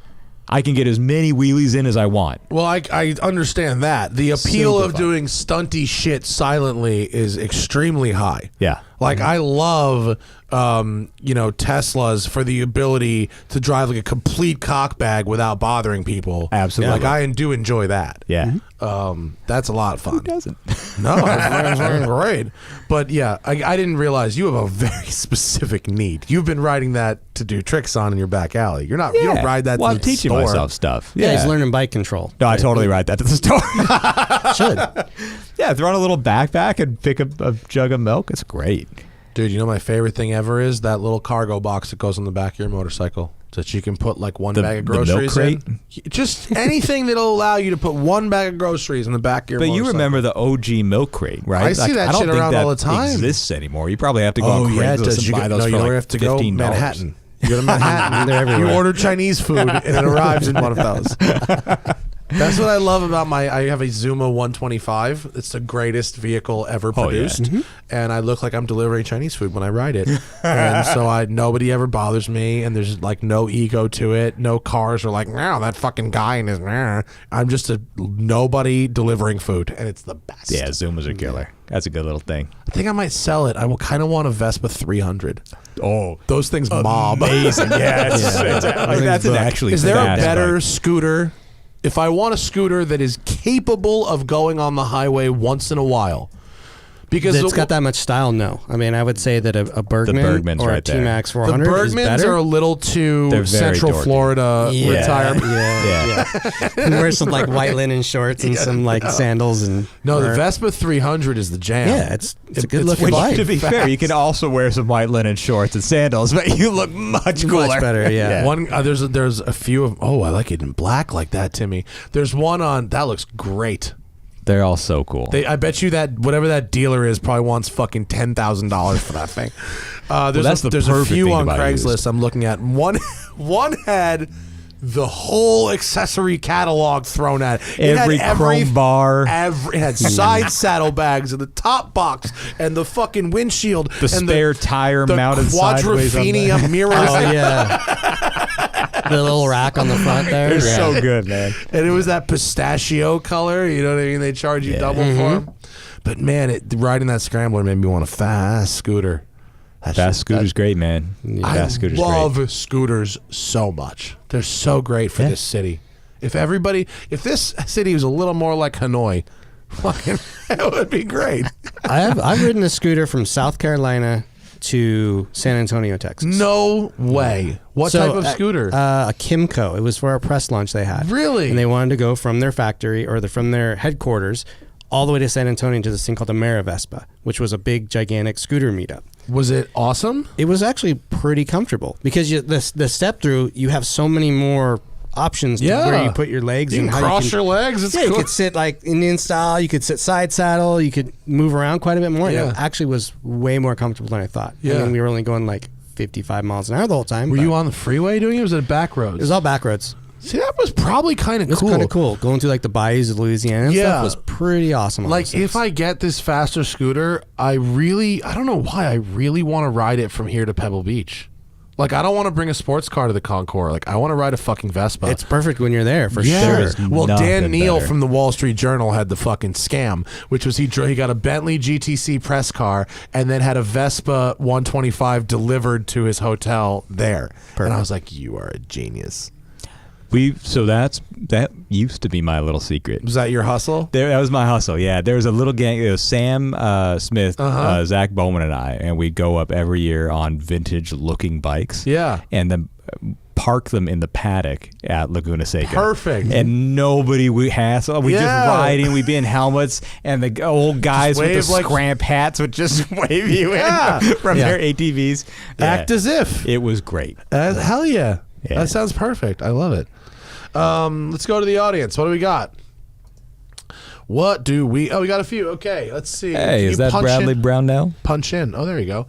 I can get as many wheelies in as I want. Well, I understand that. The appeal Super of fun. doing stunty shit silently is extremely high. Yeah. Like I love, Teslas for the ability to drive like a complete cock bag without bothering people. Absolutely. Like I do enjoy that. Yeah. That's a lot of fun. Who doesn't? No, it's fucking great. But yeah, I didn't realize you have a very specific need. You've been riding that to do tricks on in your back alley. You don't ride that Well, to I'm the teaching store. myself stuff. Yeah, he's learning bike control. No, I totally ride that to the store. Should. Yeah, throw on a little backpack and pick up a jug of milk. It's great. Dude, you know my favorite thing ever is that little cargo box that goes on the back of your motorcycle that you can put like one bag of the milk groceries crate? in. Just anything that'll allow you to put one bag of groceries in the back of your But motorcycle. you remember the OG milk crate, right? I see that I don't shit think around that all the time. exists anymore. You probably have to go Oh, on yeah, it Craigslist does. and You buy go, those no, for you like don't have to go $15. Manhattan. You go to Manhattan. They're everywhere. You order Chinese food and it arrives in one of those. That's what I love about I have a Zuma 125. It's the greatest vehicle ever produced. And I look like I'm delivering Chinese food when I ride it. And so nobody ever bothers me, and there's like no ego to it. No cars are like, wow, that fucking guy in his, I'm just a nobody delivering food, and it's the best. Yeah, Zumas are killer. That's a good little thing. I think I might sell it. I will kind of want a Vespa 300. Oh, Those things mob. amazing. Yes. That's an actually Is there a fast better bike. scooter? If I want a scooter that is capable of going on the highway once in a while, because It's got that much style. No, I mean I would say that a Bergman Bergman's or a right there. T-Max the 400 is Bergmans better. are a little too They're very Central dorky. Florida retirement. Yeah. And wear some like white linen shorts and some like sandals and No, the Vespa 300 is the jam. Yeah, it's a good it's looking which, bike. To be fair, you can also wear some white linen shorts and sandals, but you look much cooler. Much better. Yeah. One there's a few of I like it in black like that, Timmy. There's one on that looks great. They're all so cool. I bet you that whatever that dealer is probably wants fucking $10,000 for that thing. that's the there's a perfect few thing on about Craigslist used. I'm looking at. One had the whole accessory catalog thrown at it. Every chrome bar. It had side saddlebags and the top box and the fucking windshield. The and spare tire the mounted sideways on Quadrophenia there. mirrors. Oh yeah. The little rack on the front there. They're Yeah. so good, man. And it was that pistachio color. You know what I mean? They charge you double for them. But man, riding that Scrambler made me want a fast scooter. Fast scooter's great, man. I Fast scooter's love great. scooters so much. They're so great for this city. If this city was a little more like Hanoi, fucking, it would be great. I've ridden a scooter from South Carolina to San Antonio, Texas. No way. What So, type of scooter? A Kimco. It was for a press launch they had. Really? And they wanted to go from their factory or from their headquarters all the way to San Antonio to this thing called the Vespa, which was a big, gigantic scooter meetup. Was it awesome? It was actually pretty comfortable because the step through, you have so many more options to where you put your legs You and can how cross you can, your legs. It's yeah, cool. you could sit like Indian style. You could sit side saddle. You could move around quite a bit more. Yeah. And it actually was way more comfortable than I thought. Yeah. I mean, we were only going like 55 miles an hour the whole time. Were but you on the freeway doing it? Or was it back roads? It was all back roads. See, that was probably kind of It was cool. kind of cool. Going through like the bayous of Louisiana and Yeah. stuff was pretty awesome. on Like, those things. if I get this faster scooter, I don't know why, I really want to ride it from here to Pebble Beach. Like, I don't want to bring a sports car to the Concours. Like, I want to ride a fucking Vespa. It's perfect when you're there for Yeah. sure. Well, Dan nothing Neal better. from the Wall Street Journal had the fucking scam, which was he got a Bentley GTC press car and then had a Vespa 125 delivered to his hotel there. And I was like, you are a genius. That used to be my little secret. Was that your hustle? That was my hustle. Yeah, there was a little gang. It was Sam Smith, Zach Bowman, and I, and we'd go up every year on vintage-looking bikes. Yeah. and then park them in the paddock at Laguna Seca. Perfect. And nobody we hassle. We just riding. We'd be in helmets, and the old guys with the wave like- scramp hats would just wave you Yeah. in from Yeah. their ATVs. Act Yeah. as if. It was great. Hell yeah. Yeah. That sounds perfect. I love it. Let's go to the audience. What do we got? We got a few. Okay, let's see. Can Hey, you is that punch Bradley in? Brownell? Punch in. Oh, there you go.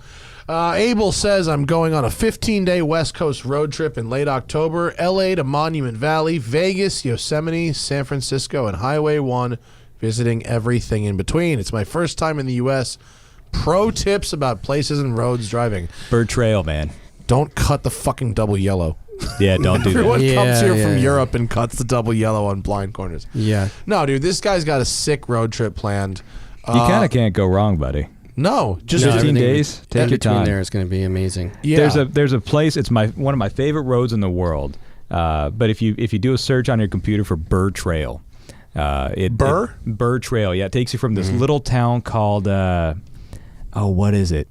Abel says, I'm going on a 15-day West Coast road trip in late October, LA to Monument Valley, Vegas, Yosemite, San Francisco, and Highway 1, visiting everything in between. It's my first time in the U.S. Pro tips about places and roads driving. Bird Trail, man. Don't cut the fucking double yellow. Yeah, don't do that. Everyone comes Yeah, here yeah, from yeah. Europe and cuts the double yellow on blind corners. Yeah. No, dude, this guy's got a sick road trip planned. You kind of can't go wrong, buddy. No, just No, 15 everything days. Take your between time. there is going to be amazing. yeah. There's a place. It's one of my favorite roads in the world. But if you do a search on your computer for Burr Trail, Burr Trail. Yeah, it takes you from this little town called what is it?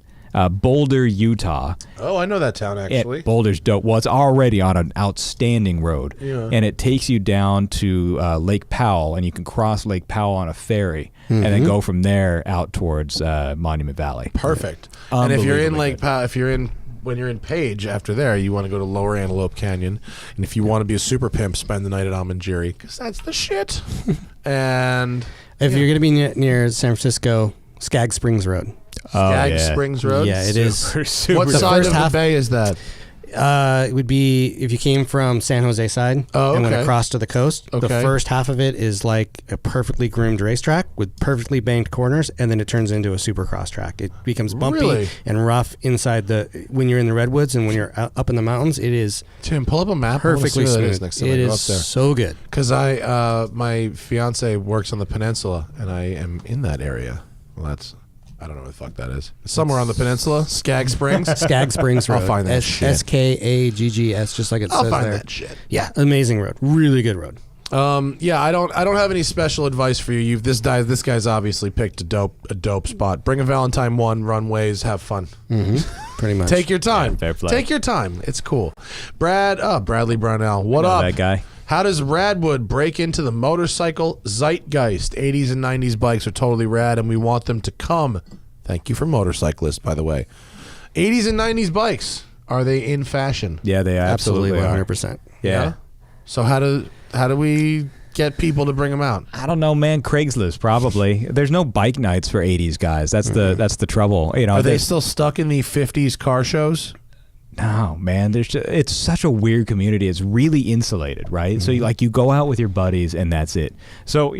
Boulder, Utah. Oh, I know that town actually. Boulder's dope. Well, it's already on an outstanding road, Yeah. and it takes you down to Lake Powell, and you can cross Lake Powell on a ferry, and then go from there out towards Monument Valley. Perfect. And if you're in Unbelievably Lake Powell, when you're in Page after there, you want to go to Lower Antelope Canyon, and if you want to be a super pimp, spend the night at Amanjiri because that's the shit. And If you're going to be near San Francisco, Skag Springs Road. Skag Springs Road. Yeah, it is. Super What The side first of the half- bay is that? It would be if you came from San Jose side and went okay. across to the coast. The Okay. first half of it is like a perfectly groomed racetrack with perfectly banked corners, and then it turns into a supercross track. It becomes bumpy Really? and rough inside when you're in the redwoods and when you're up in the mountains. It is Tim, pull up a map. perfectly smooth. Next time It I go is up there. so good. Because my fiance works on the peninsula, and I am in that area. Well, I don't know what the fuck that is. Somewhere on the peninsula, Skag Springs. Skag Springs Road. I'll find that shit. Skaggs, just like it I'll says find there. that shit. Yeah, amazing road. Really good road. Yeah, I don't have any special advice for you. This guy's obviously picked a dope spot. Bring a Valentine 1, runways, have fun. Pretty much. Take your time. Yeah, fair play. Take your time. It's cool. Bradley Brownell. What Know up? that guy. How does Radwood break into the motorcycle zeitgeist? 80s and 90s bikes are totally rad, and we want them to come. Thank you for motorcyclists, by the way. 80s and 90s bikes, are they in fashion? Yeah, they Absolutely, absolutely are. 100%. Yeah. So how do we get people to bring them out? I don't know, man. Craigslist probably. There's no bike nights for 80s guys. That's the trouble. You know, Are they still stuck in the 50s car shows? No, man. It's such a weird community. It's really insulated, right? So you go out with your buddies and that's it. So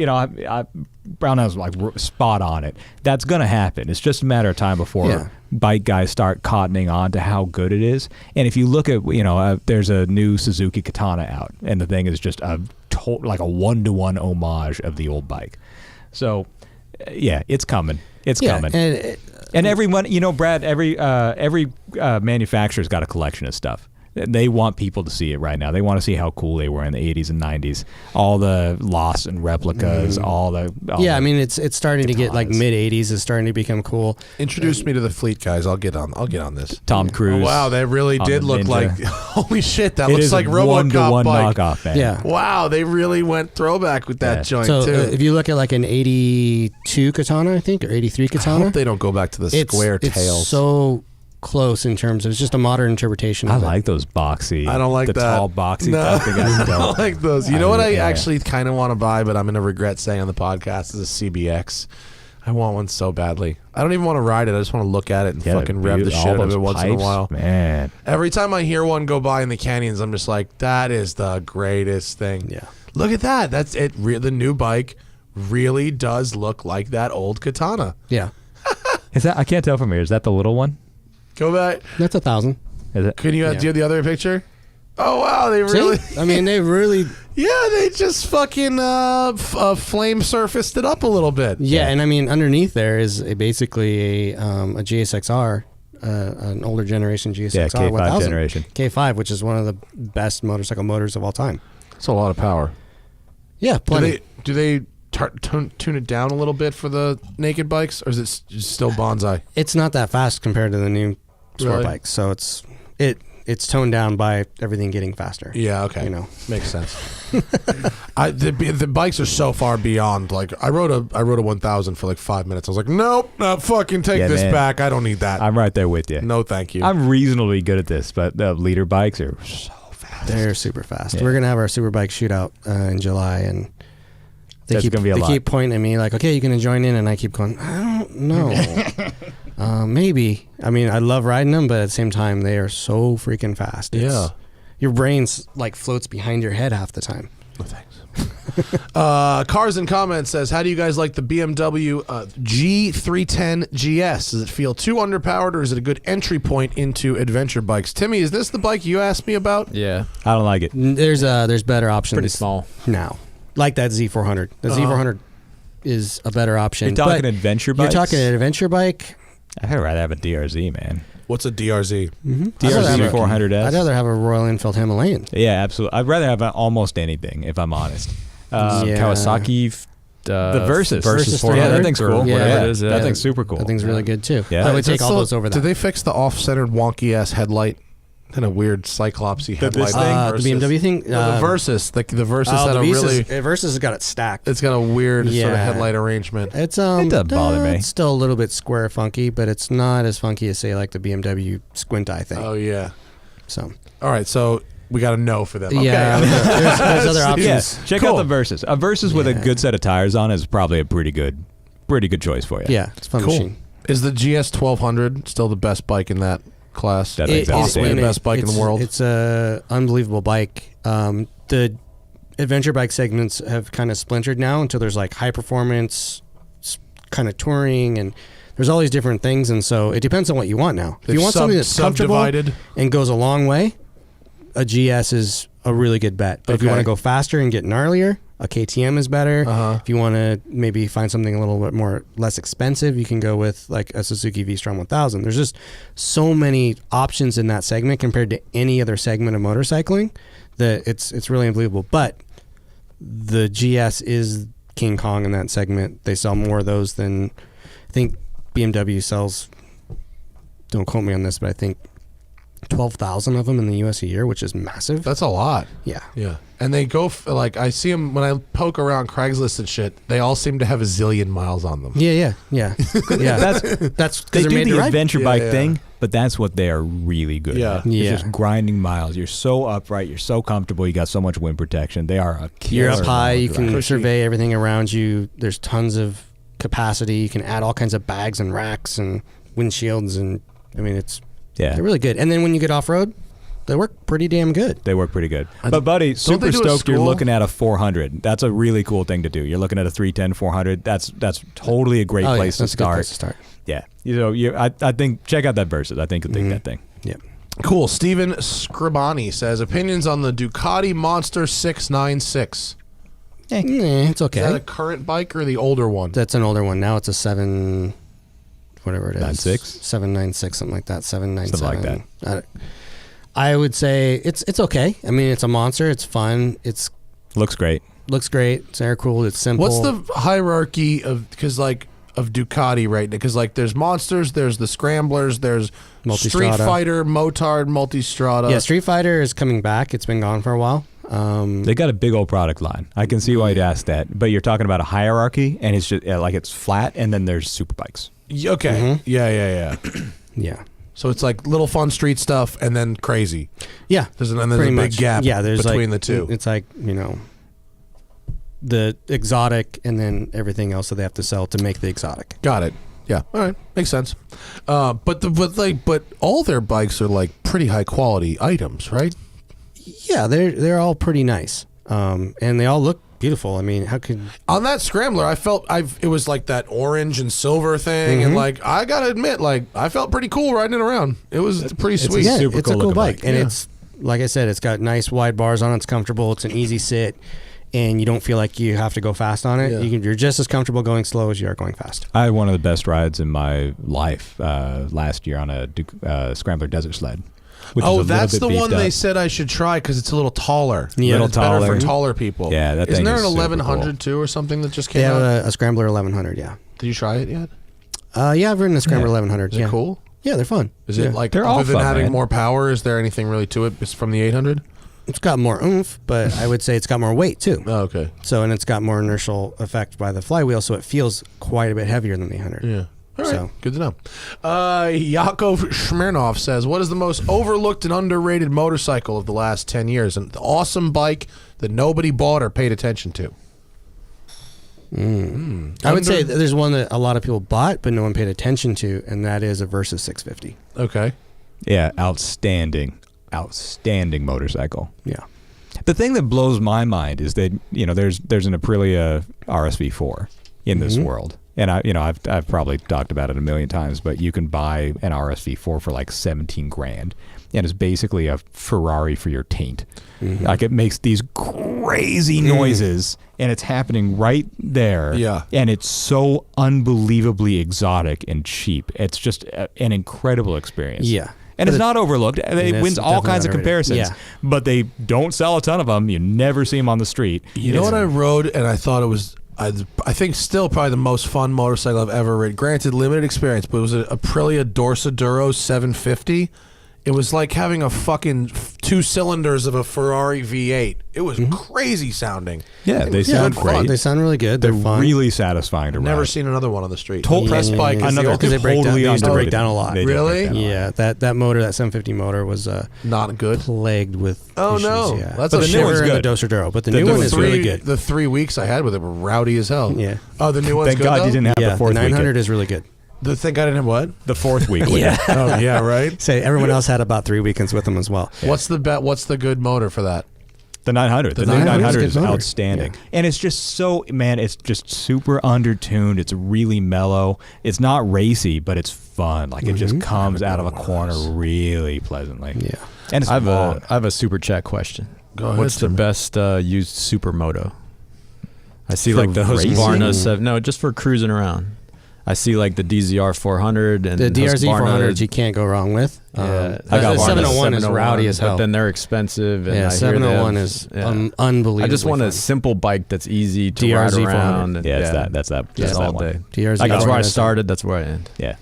Brownell's like spot on it. That's gonna happen. It's just a matter of time before bike guys start cottoning on to how good it is. And if you look at there's a new Suzuki Katana out, and the thing is just like a 1-to-1 homage of the old bike. So yeah, it's coming. It's coming. And everyone, Brad, every manufacturer's got a collection of stuff. They want people to see it right now. They want to see how cool they were in the 80s and 90s. All the lost and replicas, I mean, it's starting to get like mid 80s is starting to become cool. Introduce me to the fleet, guys. I'll get on this. Tom Cruise. Oh, wow, they really on did the look Ninja. like holy shit. That It looks is like a RoboCop 1-to-1 bike. knockoff, man. Yeah. Wow, they really went throwback with that joint So too. if you look at like an 82 Katana, I think, or 83 I Katana, hope they don't go back to the square it's tails. so close in terms of it's just a modern interpretation I of it. like those boxy. I don't like the that. tall boxy. No, I think I I don't like those. You know what I yeah. actually kind of want to buy, but I'm going to regret saying on the podcast is a CBX. I want one so badly. I don't even want to ride it. I just want to look at it and fucking rev the shit out of it once in a while. Man. Every time I hear one go by in the canyons, I'm just like, that is the greatest thing. Yeah. Look at that. That's it. The new bike really does look like that old Katana. Yeah. Is that? I can't tell from here. Is that the little one? Go back. That's 1,000. Is it? Can you do you have the other picture? Oh wow, they really. See? I mean, they really. Yeah, they just fucking flame surfaced it up a little bit. Yeah, and I mean, underneath there is basically a GSXR, an older generation GSXR Yeah, K5 1000. generation. K5, which is one of the best motorcycle motors of all time. It's a lot of power. Yeah, plenty. Do they tune it down a little bit for the naked bikes, or is it still bonsai? It's not that fast compared to the new sport Really? bikes, so it's toned down by everything getting faster. Yeah, okay. Makes sense. The bikes are so far beyond. Like I rode a 1000 for like 5 minutes. I was like, nope, no, fucking take Yeah, this man. back. I don't need that. I'm right there with you. No, thank you. I'm reasonably good at this, but the leader bikes are so fast. They're super fast. Yeah. We're gonna have our super bike shootout in July, and That's gonna be a lot. keep pointing at me like, okay, you gonna join in, and I keep going, I don't know. Maybe. I mean, I love riding them, but at the same time, they are so freaking fast. Yeah. Your brain's like floats behind your head half the time. No thanks. Cars in comments says, how do you guys like the BMW G310 GS? Does it feel too underpowered, or is it a good entry point into adventure bikes? Timmy, is this the bike you asked me about? Yeah. I don't like it. There's better options. Pretty small. now, like that Z400. The Z400 is a better option. You're talking But adventure You're bikes? talking an adventure bike. I'd rather have a DRZ, man. What's a DRZ? DRZ 400S. I'd rather have a Royal Enfield Himalayan. Yeah, absolutely. I'd rather have almost anything, if I'm honest. Kawasaki. The Versus. Versus Yeah, 300 that thing's or cool. whatever Yeah, it is, yeah. That thing's super cool. That thing's really good too. Yeah. I would take all those over that. Did they fix the off-centered wonky ass headlight? Kind of weird cyclopsy headlight. this on thing? The BMW thing? No, the Versus. The Versus had the a really. Versus has got it stacked. It's got a weird sort of Yeah. headlight arrangement. It's It doesn't bother me. It's still a little bit square funky, but it's not as funky as say like the BMW squint eye thing. Oh yeah. So All right, so we got a no for them. Okay. yeah, there's other options. Yes, check Cool. out the Versus. A Versus with a Yeah. good set of tires on is probably a pretty good choice for you. Yeah, it's a fun Cool. machine. Is the GS 1200 still the best bike in that class? That makes sense. Possibly the best bike in the world. It's a unbelievable bike. The adventure bike segments have kind of splintered now until there's like high performance, kind of touring, and there's all these different things. And so it depends on what you want now. If They've you want something that's comfortable subdivided. and goes a long way, a GS is a really good bet. But if you Okay. want to go faster and get gnarlier, a KTM is better. Uh-huh. If you want to maybe find something a little bit more less expensive, you can go with like a Suzuki V-Strom 1000. There's just so many options in that segment compared to any other segment of motorcycling that it's really unbelievable. But the GS is King Kong in that segment. They sell more of those than I think BMW sells. Don't quote me on this, but I think 12,000 of them in the US a year, which is massive. That's a lot. Yeah. Yeah. And they go, like, I see them when I poke around Craigslist and shit, they all seem to have a zillion miles on them. Yeah. Yeah. That's That's they because they're do made the to ride. adventure Yeah, bike yeah. thing, but that's what they are really good Yeah. at. Yeah. It's just grinding miles. You're so upright. You're so comfortable. You got so much wind protection. They are a killer. You're up high. You can Cushy. survey everything around you. There's tons of capacity. You can add all kinds of bags and racks and windshields, and I mean, Yeah. they're really good. And then when you get off road, they work pretty damn good. They work pretty good. But, buddy, they super do a stoked you're school? looking at a 400. That's a really cool thing to do. You're looking at a 310 400. That's totally a great place to that's a good start. place to start. Yeah. I think, check out that Versus. I think you'll dig that thing. Yep. Cool. Steven Scribani says, opinions on the Ducati Monster 696. It's okay. Is that a current bike or the older one? That's an older one. Now it's a 7, whatever it is. 96? 796, something like that. 797. Something like that. I would say it's okay. I mean, it's a monster. It's fun. It's Looks great. looks great. It's air cooled. It's simple. What's the hierarchy of, because like, of Ducati right now? Because like there's Monsters, there's the Scramblers, there's Street Multistrada. Fighter, Motard, Multistrada. Yeah, Street Fighter is coming back. It's been gone for a while. They got a big old product line. I can see why you'd ask that. But you're talking about a hierarchy, and it's just like it's flat, and then there's super bikes. Okay. Yeah. Yeah. So it's like little fun street stuff and then crazy. Yeah. There's a pretty big much. gap Yeah, there's between like, the two. It's like, the exotic and then everything else that they have to sell to make the exotic. Got it. Yeah. All right. Makes sense. But all their bikes are like pretty high quality items, right? Yeah, they're all pretty nice. And they all look beautiful. I mean, how could On that Scrambler, I felt it was like that orange and silver thing, and like I gotta admit, like I felt pretty cool riding it around. It was pretty sweet. yeah, super it's a cool cool looking bike. bike. And Yeah. it's like I said, it's got nice wide bars on it. It's comfortable. It's an easy sit, and you don't feel like you have to go fast on it. Yeah. You're just as comfortable going slow as you are going fast. I had one of the best rides in my life last year on a Scrambler Desert Sled. Which is a Oh, little that's bit the beefed one up. they said I should try because it's a little taller. Yeah, Little it's better taller. for taller people. Yeah, that Isn't thing there is an super 1100 too or something that just They came have out? a Scrambler 1100. Yeah. Did you try it yet? Yeah, I've ridden a Scrambler 1100. Is yeah. it cool? Yeah, they're fun. Is Yeah. it like They're all other than fun, adding man. more power? Is there anything really to it? It's from the 800. It's got more oomph, but I would say it's got more weight too. Oh, okay. So, and it's got more inertial effect by the flywheel, so it feels quite a bit heavier than the 800. Yeah. All right. So- Good to know. Yakov Smirnov says, what is the most overlooked and underrated motorcycle of the last 10 years? An awesome bike that nobody bought or paid attention to. I would say that there's one that a lot of people bought, but no one paid attention to, and that is a Versus 650. Okay. Yeah, outstanding motorcycle. Yeah. The thing that blows my mind is that there's an Aprilia RSV4 in this world, and I've probably talked about it a million times, but you can buy an RSV4 for like 17 grand, and it's basically a Ferrari for your taint. Mm-hmm. Like, it makes these crazy noises, and it's happening right there. Yeah. And it's so unbelievably exotic and cheap. It's just an incredible experience. Yeah. And it's not overlooked. It wins all kinds of comparisons. Yeah. But they don't sell a ton of them. You never see them on the street. You know what I rode, and I thought it was, I think still probably the most fun motorcycle I've ever ridden. Granted, limited experience, but it was a Aprilia Dorsoduro 750. It was like having a fucking 2 cylinders of a Ferrari V8. It was crazy sounding. Yeah, they sound great. They sound really good. They're fun. really satisfying to ride. Never seen another one on the street. Total press bike. Is another the they break down. totally They used to break underrated. down a lot. They do Really? break down a lot. Yeah, that motor, that 750 motor, was not good. plagued with Oh, issues. no. Yeah. That's but a the shiver new one's in good. the Dosoduro, but the The new one new is one's really good. The 3 weeks I had with it were rowdy as hell. Yeah. Oh, the new one's Thank good God though? you didn't have Yeah, the fourth the 900 week. is really good. Thank God I didn't have what? The fourth week. with Yeah. it. Oh, yeah, right? Say everyone else had about 3 weekends with them as well. What's the good motor for that? The 900. The new 900 900 is a is good motor. outstanding. And it's just so, man, it's just super undertuned. It's really mellow. It's not racy, but it's fun. Like, it just comes out of a corner really pleasantly. Yeah. And it's I long. have a super chat question. Go ahead, What's the Tim. best used supermoto? I see For like the racing? Husqvarna 7. No, just for cruising around. I see like the DZR 400 and The DRZ Husqvarna 400 you can't go wrong with. Yeah, I got the one. 701 is rowdy as hell. But then they're expensive. And Yeah, I hear 701 they have- is yeah. unbelievable. I just want a simple bike that's easy to ride DRZ around. And, Yeah, it's that. That's that. just That's all that one. day. DRZ That's where I 400. started. That's where I end. Yeah.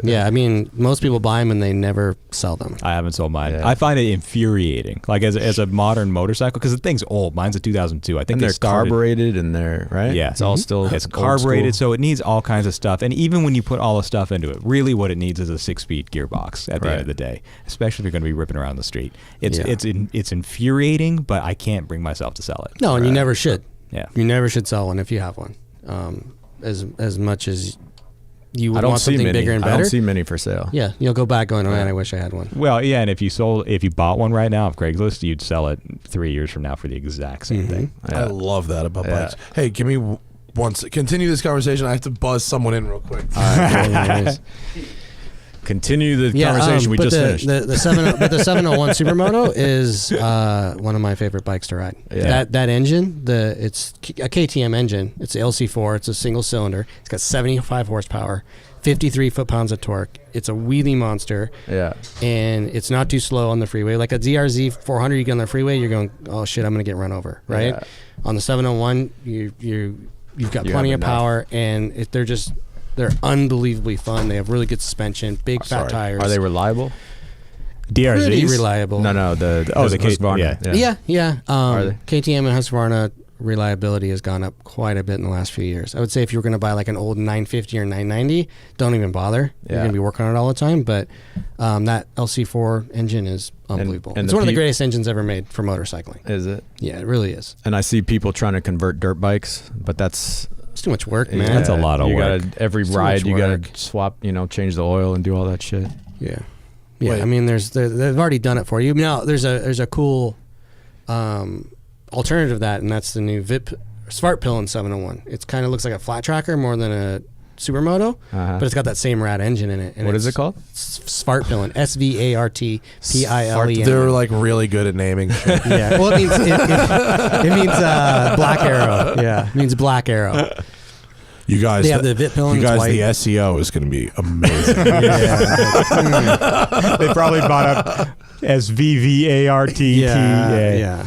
Yeah, I mean, most people buy them and they never sell them. I haven't sold mine. Yeah. I find it infuriating. Like, as a modern motorcycle, because the thing's old. Mine's a 2002. I think And they they're started- carbureted and they're right. Yeah. it's all still It's old carbureted, school. so it needs all kinds of stuff. And even when you put all the stuff into it, really what it needs is a 6-speed gearbox at the end of the day, especially if you're going to be ripping around the street. It's Yeah. it's infuriating, but I can't bring myself to sell it. No, and you never should. Yeah. You never should sell one if you have one. As much as you would I don't want see something many. bigger and I better. don't see many for sale. Yeah, you'll go back going, oh man, I wish I had one. Well, yeah, and if you bought one right now off Craigslist, you'd sell it 3 years from now for the exact same thing. I love that about Yeah. bikes. Hey, give me continue this conversation. I have to buzz someone in real quick. Anyways. Continue the conversation we but just the, finished. The 701 Supermoto is one of my favorite bikes to ride. Yeah. That engine, it's a KTM engine. It's a LC4. It's a single cylinder. It's got 75 horsepower, 53 foot-pounds of torque. It's a wheelie monster. Yeah. And it's not too slow on the freeway. Like a DRZ 400, you get on the freeway, you're going, oh shit, I'm going to get run over, right? Yeah. On the 701, you've got You plenty have of enough. power, and they're unbelievably fun. They have really good suspension, big fat tires. Are they reliable? DRZs? pretty reliable? No, the the Husqvarna. Yeah. Are they? KTM and Husqvarna reliability has gone up quite a bit in the last few years. I would say if you were going to buy like an old 950 or 990, don't even bother. You're Yeah. going to be working on it all the time. But that LC4 engine is unbelievable. and It's the one of the peop- greatest engines ever made for motorcycling. Is it? Yeah, it really is. And I see people trying to convert dirt bikes, but that's It's too much work, man. That's a lot of you work. Gotta, every It's too ride, much you got work. to swap, change the oil and do all that shit. Yeah. Yeah, Wait. I mean, they've already done it for you. Now, there's a cool alternative to that, and that's the new VIP Svartpill in 701. It kind of looks like a flat tracker more than a supermoto, but it's got that same rad engine in it. And What is it called? Svartpillen. SVARTPILEN. They're like really good at naming shit. Yeah. Well, it means Black Arrow. Yeah, it means Black Arrow. You guys, They have the VIP pill and you it's guys, white. the SEO is going to be amazing. They probably bought up SVVARTT. Yeah.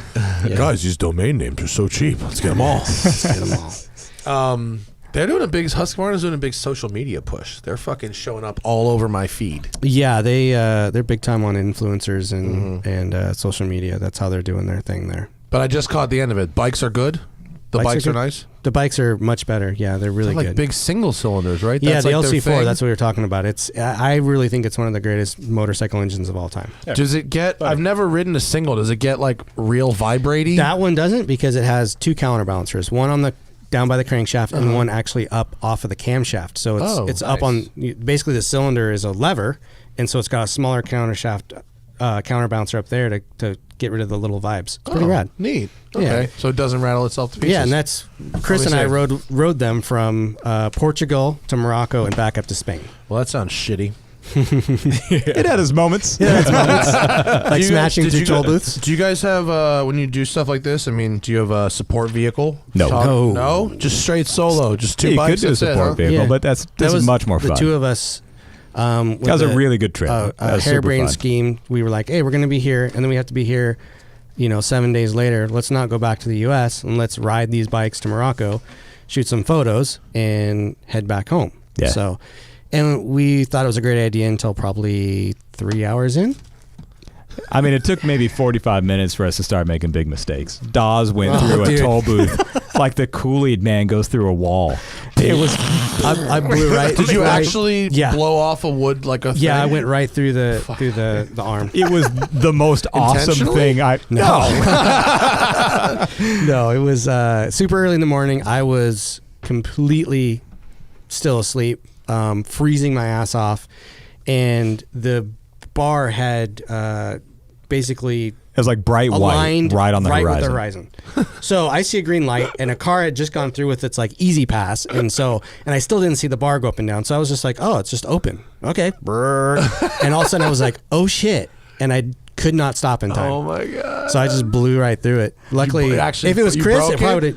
Guys, these domain names are so cheap. Let's get them all. Get them all. They're doing Husqvarna's doing a big social media push. They're fucking showing up all over my feed. Yeah, they're big time on influencers and social media. That's how they're doing their thing there. But I just caught the end of it. Bikes are good. The bikes are good. nice. The bikes are much better. Yeah, they're really They're like good. big single cylinders, right? Yeah, That's the like their LC4. thing. That's what we were talking about. I really think it's one of the greatest motorcycle engines of all time. Does it get? I've never ridden a single. Does it get like real vibrating? That one doesn't because it has two counterbalancers. One on the down by the crankshaft and one actually up off of the camshaft. So it's up nice. on basically the cylinder is a lever, and so it's got a smaller countershaft counterbalancer up there to get rid of the little vibes. It's pretty rad. Neat. Okay, Yeah. so it doesn't rattle itself to pieces. Yeah, and that's Chris and I rode them from Portugal to Morocco and back up to Spain. Well, that sounds shitty. It had its moments. Like smashing through toll booths. Do you guys have when you do stuff like this? I mean, do you have a support vehicle? No. No, just straight solo, just two You bikes. could do a that's it, support huh? vehicle, Yeah. but this That is was much more fun. The two of us. That was a really good trip. That A was super harebrained fun. scheme. We were like, hey, we're going to be here, and then we have to be here, 7 days later. Let's not go back to the U.S. and let's ride these bikes to Morocco, shoot some photos, and head back home. Yeah. So, and we thought it was a great idea until probably 3 hours in. I mean, it took maybe 45 minutes for us to start making big mistakes. Dawes went through a toll booth like the Kool-Aid man goes through a wall. It was. I blew right. Did you right- actually Yeah. blow off a wood like a thing? Yeah, I went right through the arm. It was the most awesome Intentionally? thing I. No, it was super early in the morning. I was completely still asleep, freezing my ass off, and the bar had basically It was like bright aligned white right on the right horizon. with the horizon. So I see a green light, and a car had just gone through with its like easy pass, and I still didn't see the bar go up and down. So I was just like, oh, it's just open. Okay, brrr. And all of a sudden I was like, oh shit, and I could not stop in time. Oh my god! So I just blew right through it. Luckily, actually- if it was you Chris, broke it probably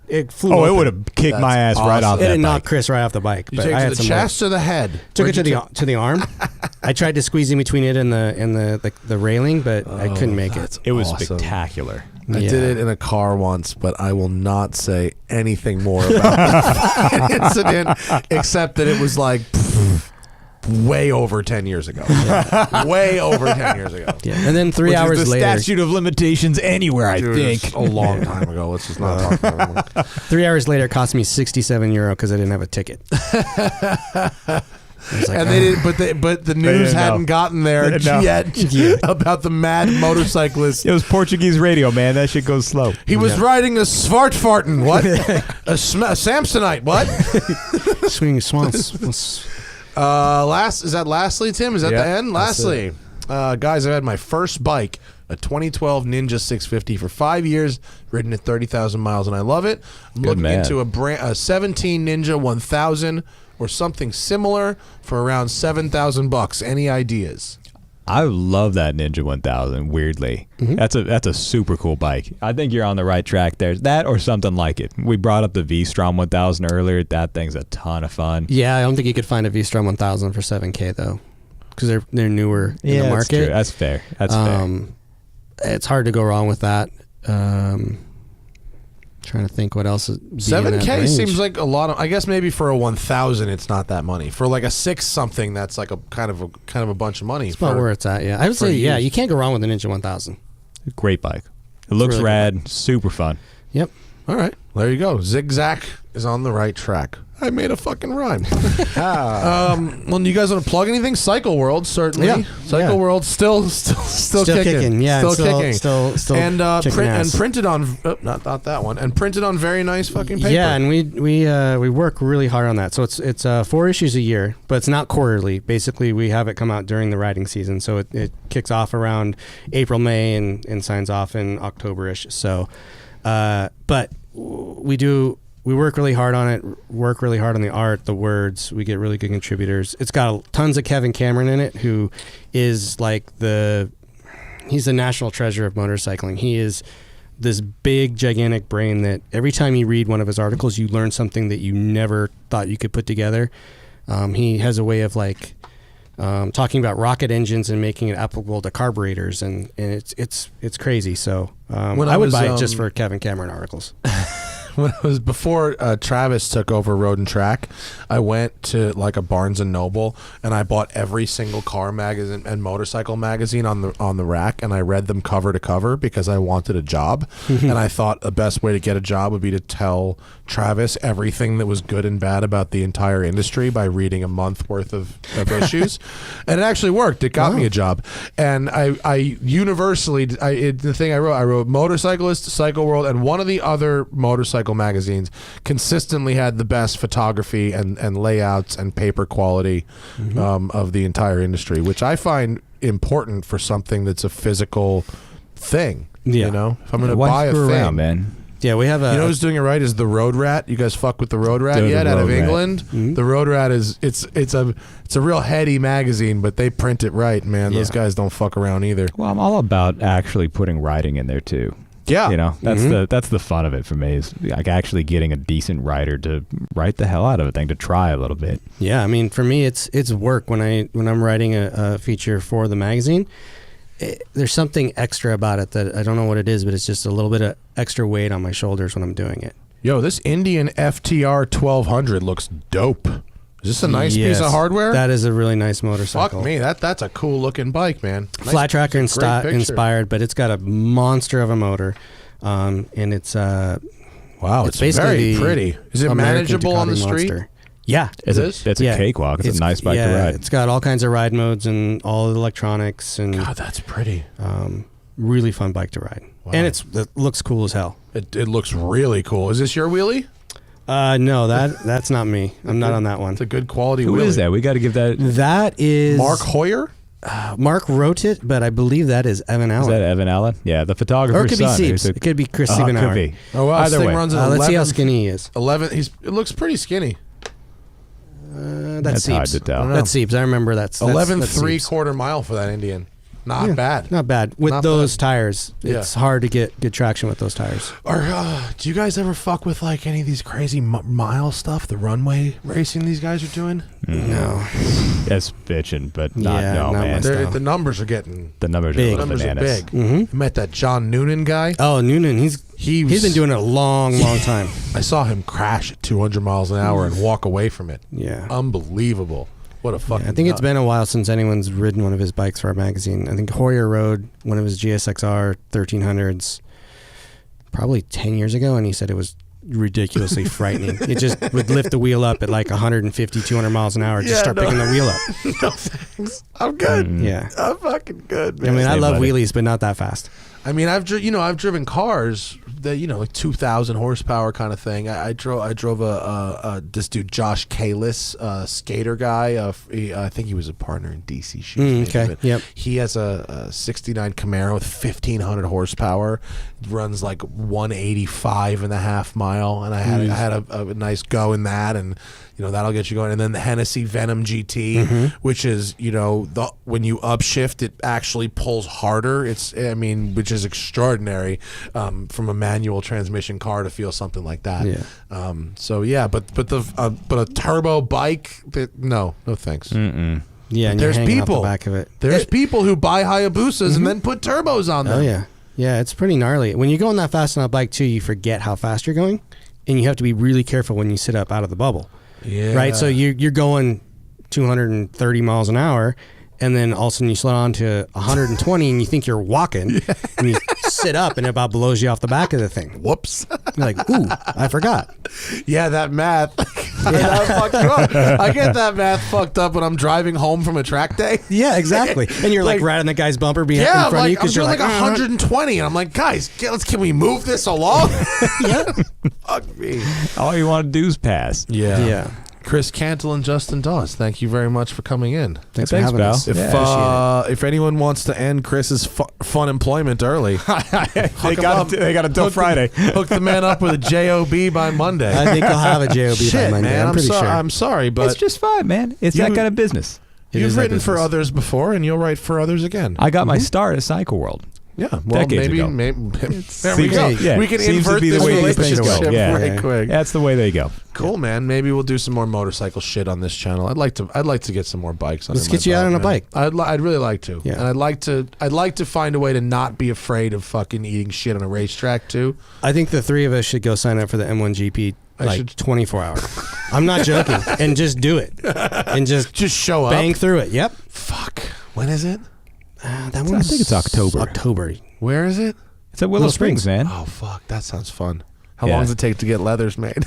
it flew. Oh, it open. would have kicked my ass That's right off awesome. It that did knock bike. Chris right off the bike. You But take I it had to the some chest or the head? took it Where'd to you the arm. I tried to squeeze in between it and the railing, but I couldn't make it. It was Awesome. spectacular. I Yeah. did it in a car once, but I will not say anything more about that incident, except that it was like way over 10 years ago. Way over 10 years ago. Yeah. And then 3 Which hours is the later, statute of limitations anywhere, I Dude, it think. was a long time ago. Let's just not talk about it anymore. 3 hours later, it cost me €67 because I didn't have a ticket. I was like, And they didn't, but the news didn't know. hadn't gotten there They didn't know. yet about the mad motorcyclist. It was Portuguese radio, man. That shit goes slow. He was riding a Svartfarten. What? a Samsonite. What? swinging swans. Lastly, Tim? Is that Yeah, the end? that's Lastly, guys, I've had my first bike, a 2012 Ninja 650 for 5 years, ridden at 30,000 miles, and I love it. I'm Good looking man. into a 17 Ninja 1000 or something similar for around $7,000. Any ideas? I love that Ninja 1000. Weirdly, that's a super cool bike. I think you're on the right track there. That or something like it. We brought up the V-Strom 1000 earlier. That thing's a ton of fun. Yeah, I don't think you could find a V-Strom 1000 for $7,000 though, because they're newer in the that's market. true. That's fair. That's fair. It's hard to go wrong with that. Trying to think what else is $7K seems like a lot of. I guess maybe for a 1000, it's not that money. For like a 6 something, that's like a kind of a bunch of money. It's about where it's at. Yeah, I would say use. you can't go wrong with the Ninja 1000. Great bike. It looks really rad. Super fun. Yep. All right, there you go. Zigzag is on the right track. I made a fucking rhyme. Well, you guys want to plug anything? Cycle World, certainly. Yeah. Cycle Yeah. World still kicking. Yeah, still still kicking. Still And kicking ass. printed on not that one, and printed on very nice fucking paper. Yeah, and we work really hard on that. So it's 4 issues a year, but it's not quarterly. Basically, we have it come out during the riding season. So it kicks off around April, May, and signs off in October-ish. So, but we work really hard on it, work really hard on the art, the words. We get really good contributors. It's got tons of Kevin Cameron in it, who is like he's the national treasure of motorcycling. He is this big, gigantic brain that every time you read one of his articles, you learn something that you never thought you could put together. He has a way of talking about rocket engines and making it applicable to carburetors, and it's crazy. So When I would was, buy it just for Kevin Cameron articles. When it was before Travis took over Road and Track, I went to like a Barnes and Noble and I bought every single car magazine and motorcycle magazine on the rack, and I read them cover to cover because I wanted a job. And I thought the best way to get a job would be to tell Travis everything that was good and bad about the entire industry by reading a month worth of issues. And it actually worked. It got me a job. And I universally, the thing I wrote Motorcyclist, Cycle World, and one of the other motorcycle magazines consistently had the best photography and layouts and paper quality of the entire industry, which I find important for something that's a physical thing. Yeah. You know, if I'm going to Why buy a screw thing, around, man? Yeah, we have a. you know who's doing it right is the Road Rat. You guys fuck with the Road Rat The yet? Out of Road Rat. England, the Road Rat is it's a real heady magazine, but they print it right, man. Those guys don't fuck around either. Well, I'm all about actually putting writing in there too. Yeah, You know, that's the fun of it for me is like actually getting a decent writer to write the hell out of a thing, to try a little bit. Yeah, I mean, for me, it's work when I'm writing a feature for the magazine. There's something extra about it that I don't know what it is, but it's just a little bit of extra weight on my shoulders when I'm doing it. Yo, this Indian FTR 1200 looks dope. Is this a nice piece of hardware? That is a really nice motorcycle. Fuck me, that's a cool looking bike, man. Nice, Flat tracker great picture. inspired, but it's got a monster of a motor, and it's Wow, it's basically very pretty. Is it American manageable on the Ducati street? monster. Yeah, It's a cakewalk. It's a nice bike to ride. It's got all kinds of ride modes and all the electronics, and God, that's pretty. really fun bike to ride. Wow. And it looks cool as hell. It looks really cool. Is this your wheelie? No, that's not me. I'm not on that one. It's a good quality Who wheelie. is that? We got to give that. That is Mark Hoyer? Mark wrote it, but I believe that is Evan Allen. Is that Evan Allen? Yeah, the photographer's Or it could be son. Siebes. It could be Chris Could Siebenauer. be. Oh, wow. Either This thing way. runs at Let's see how 11 skinny he is. 11. It looks pretty skinny. That's hard Siebes. to tell. That's Siebes. I remember that's 11 that's Siebes. 3/4 mile for that Indian. Not bad. Not bad. With Not those bad. tires, Yeah. it's hard to get good traction with those tires. Do you guys ever fuck with like any of these crazy mile stuff? The runway racing these guys are doing? No. That's bitching, but not Yeah, no not man. my style. The numbers are getting The numbers Big. are a little bananas. big. Mhm. I met that John Noonan guy. Oh, Noonan, he's been doing it a long, long time. I saw him crash at 200 miles an hour and walk away from it. Yeah. Unbelievable. What a fucking I think it's nut. been a while since anyone's ridden one of his bikes for our magazine. I think Hoyer rode one of his GSXR 1300s probably 10 years ago, and he said it was ridiculously frightening. It just would lift the wheel up at like 150, 200 miles an hour, just start picking the wheel up. No thanks. I'm good. Yeah. I'm fucking good, I man. mean, I Same, love buddy. wheelies, but not that fast. I mean, I've driven cars that like 2,000 horsepower kind of thing. I drove a this dude Josh Kalis, skater guy. I think he was a partner in DC Shoes. maybe, Okay. but Yep. He has a '69 Camaro with 1,500 horsepower. It runs like 185 and a half mile, and I had a nice go in that, and that'll get you going. And then the Hennessy Venom GT, which is when you upshift, it actually pulls harder. Which is extraordinary from a manual transmission car to feel something like that. Yeah. But a turbo bike, no thanks. Yeah, and There's you're hanging off people. the back of it. There's people who buy Hayabusas and then put turbos on them. Oh, yeah. Yeah, it's pretty gnarly. When you're going that fast on a bike, too, you forget how fast you're going, and you have to be really careful when you sit up out of the bubble. Yeah. Right? So you're going 230 miles an hour, and then all of a sudden you slow down to 120, and you think you're walking, and you sit up, and it about blows you off the back of the thing. Whoops. You're like, ooh, I forgot. Yeah, that math. That fucked you up. I get that math fucked up when I'm driving home from a track day. Yeah, exactly. And you're like right on the guy's bumper behind in Yeah, front of you I'm because you're doing like, like 120, and I'm like, guys, can we move this along? yeah. Fuck me. All you want to do is pass. Yeah. Chris Cantle and Justin Dawes, thank you very much for coming in. Thanks for Thanks, having pal. us. If anyone wants to end Chris's fun employment early, they got until Friday. Hook the man up with a JOB by Monday. I think I'll have a JOB by Shit, Monday. man, I'm pretty sure. I'm sorry, but It's just fine, man. It's that kind of business. It is you've that written for business. others before, and you'll write for others again. I got my start at Cycle World. Yeah, well, Decades maybe ago. there we go. Yeah, We can seems to invert be the this way these things relationship go. Yeah. right quick. That's the way they go. Cool, man. Maybe we'll do some more motorcycle shit on this channel. I'd like to get some more bikes. Let's under get my you out belt, on a man. bike. I'd really like to. Yeah. And I'd like to find a way to not be afraid of fucking eating shit on a racetrack too. I think the three of us should go sign up for the M1 GP like 24 hours. I'm not joking. And just do it. And just show up. bang through it. Yep. Fuck. When is it? That I one's think it's October. October. Where is it? It's at Willow Willow Springs, Springs. man. Oh fuck, that sounds fun. How Yeah. long does it take to get leathers made?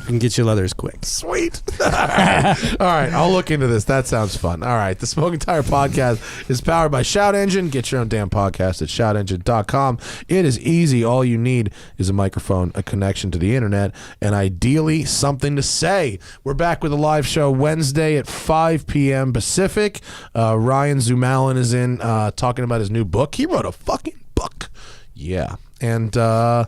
can get you leathers quick. Sweet. All right. I'll look into this. That sounds fun. All right. The Smoking Tire Podcast is powered by Shout Engine. Get your own damn podcast at shoutengine.com. It is easy. All you need is a microphone, a connection to the internet, and ideally something to say. We're back with a live show Wednesday at 5 p.m. Pacific. Ryan Zumalin is in talking about his new book. He wrote a fucking book. Yeah. And I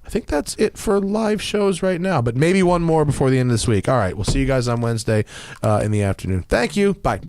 think that's it for live shows right now, but maybe one more before the end of this week. All right. We'll see you guys on Wednesday in the afternoon. Thank you. Bye.